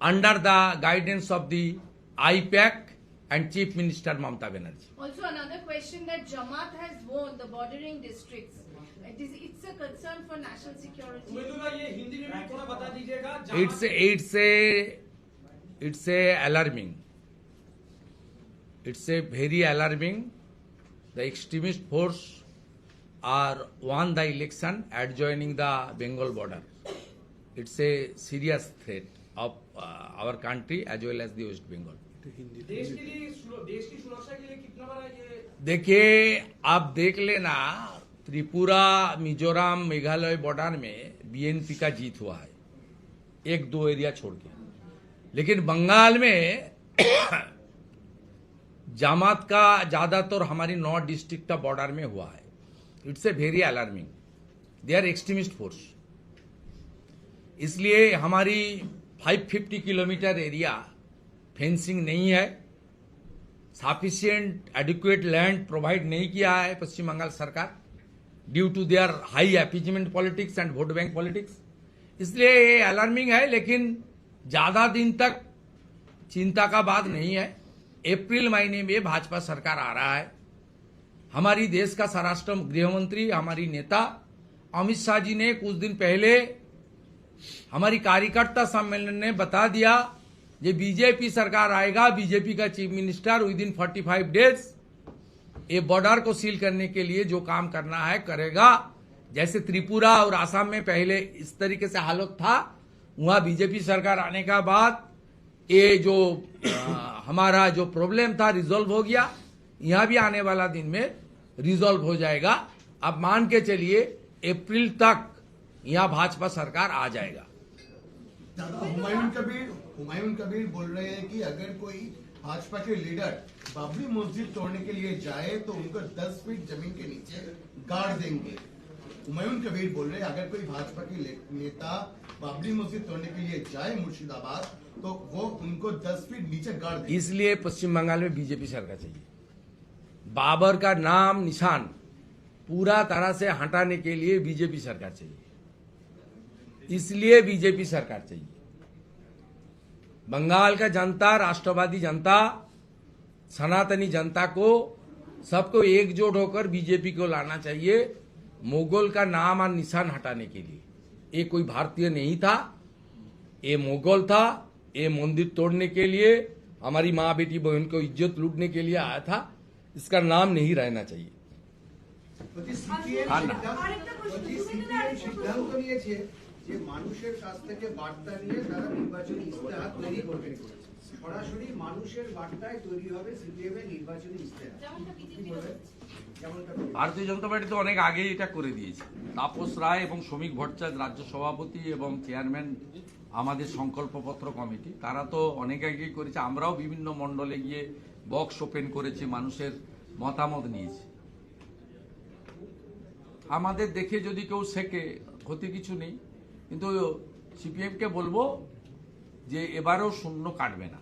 under the guidance of the IPAC and Chief Minister Mamata Banerjee. Also, another question that Jamaat has won the bordering districts. It's a concern for national security. It's a alarming. It's a very alarming. The extremist force are won the election adjoining the Bengal border. It's a serious threat of our country as well as the West Bengal. देखिए, आप देख लेना, Tripura, Mizoram, Meghalaya border में BNP का जीत हुआ है, 1-2 area छोड़ के। लेकिन बंगाल में जामात का ज्यादातर हमारी 9 डिस्ट्रिक्ट का बॉर्डर में हुआ है। It's a very alarming. They are extremist force. इसलिए हमारी 550 किलोमीटर एरिया फेंसिंग नहीं है, सफिशिएंट एडिक्वेट लैंड प्रोवाइड नहीं किया है पश्चिम बंगाल सरकार, due to their high appeasement politics and vote bank politics. इसलिए ये अलार्मिंग है, लेकिन ज्यादा दिन तक चिंता का बात नहीं है। अप्रैल महीने में भाजपा सरकार आ रहा है। हमारी देश का स्वराष्ट्र गृह मंत्री, हमारी नेता अमित शाह जी ने कुछ दिन पहले हमारी कार्यकर्ता सम्मेलन ने बता दिया, ये बीजेपी सरकार आएगा, बीजेपी का chief minister with in 45 days ये बॉर्डर को सील करने के लिए जो काम करना है करेगा। जैसे त्रिपुरा और आसाम में पहले इस तरीके से हालत था, वहां बीजेपी सरकार आने का बाद ये जो हमारा जो प्रॉब्लम था रिजॉल्व हो गया। यहां भी आने वाला दिन में रिजॉल्व हो जाएगा। अब मान के चलिए अप्रैल तक यहां भाजपा सरकार आ जाएगा। हुमायूं कबीर बोल रहे हैं कि अगर कोई भाजपा के लीडर बाबरी मस्जिद तोड़ने के लिए जाए तो उनको 10 फीट जमीन के नीचे गाड़ देंगे। हुमायूं कबीर बोल रहे हैं अगर कोई भाजपा के नेता बाबरी मस्जिद तोड़ने के लिए जाए मुर्शिदाबाद तो वो उनको 10 फीट नीचे गाड़ देंगे। इसलिए पश्चिम बंगाल में बीजेपी सरकार चाहिए। बाबर का नाम निशान पूरा तरह से हटाने के लिए बीजेपी सरकार चाहिए। इसलिए बीजेपी सरकार चाहिए। बंगाल का जनता, राष्ट्रवादी जनता, सनातनी जनता को सबको एकजुट होकर बीजेपी को लाना चाहिए, मुगल का नाम और निशान हटाने के लिए। ये कोई भारतीय नहीं था, ये मुगल था। ये मंदिर तोड़ने के लिए, हमारी माँ बेटी बहन को इज्जत लूटने के लिए आया था। इसका नाम नहीं रहना चाहिए। সিদ্ধান্ত নিয়েছে যে মানুষের কাছ থেকে বার্তা নিয়ে তারা নির্বাচনী ইস্তেহার তৈরি করবে। সরাসরি মানুষের বার্তায় তৈরি হবে সিপিএম এর নির্বাচনী ইস্তেহার। ভারতীয় জনতা পার্টি তো অনেক আগেই এটা করে দিয়েছে। তাপস রায় এবং শ্রমিক ভট্টাচার্য রাজ্য সভাপতি এবং চেয়ারম্যান আমাদের সংকল্পপত্র কমিটি, তারা তো অনেক আগেই করেছে। আমরাও বিভিন্ন মণ্ডলে গিয়ে বক্স ওপেন করেছি, মানুষের মতামত নিয়েছি। আমাদের দেখে যদি কেউ শেখে ক্ষতি কিছু নেই, কিন্তু সিপিএমকে বলবো যে এবারেও শূন্য কাটবে না।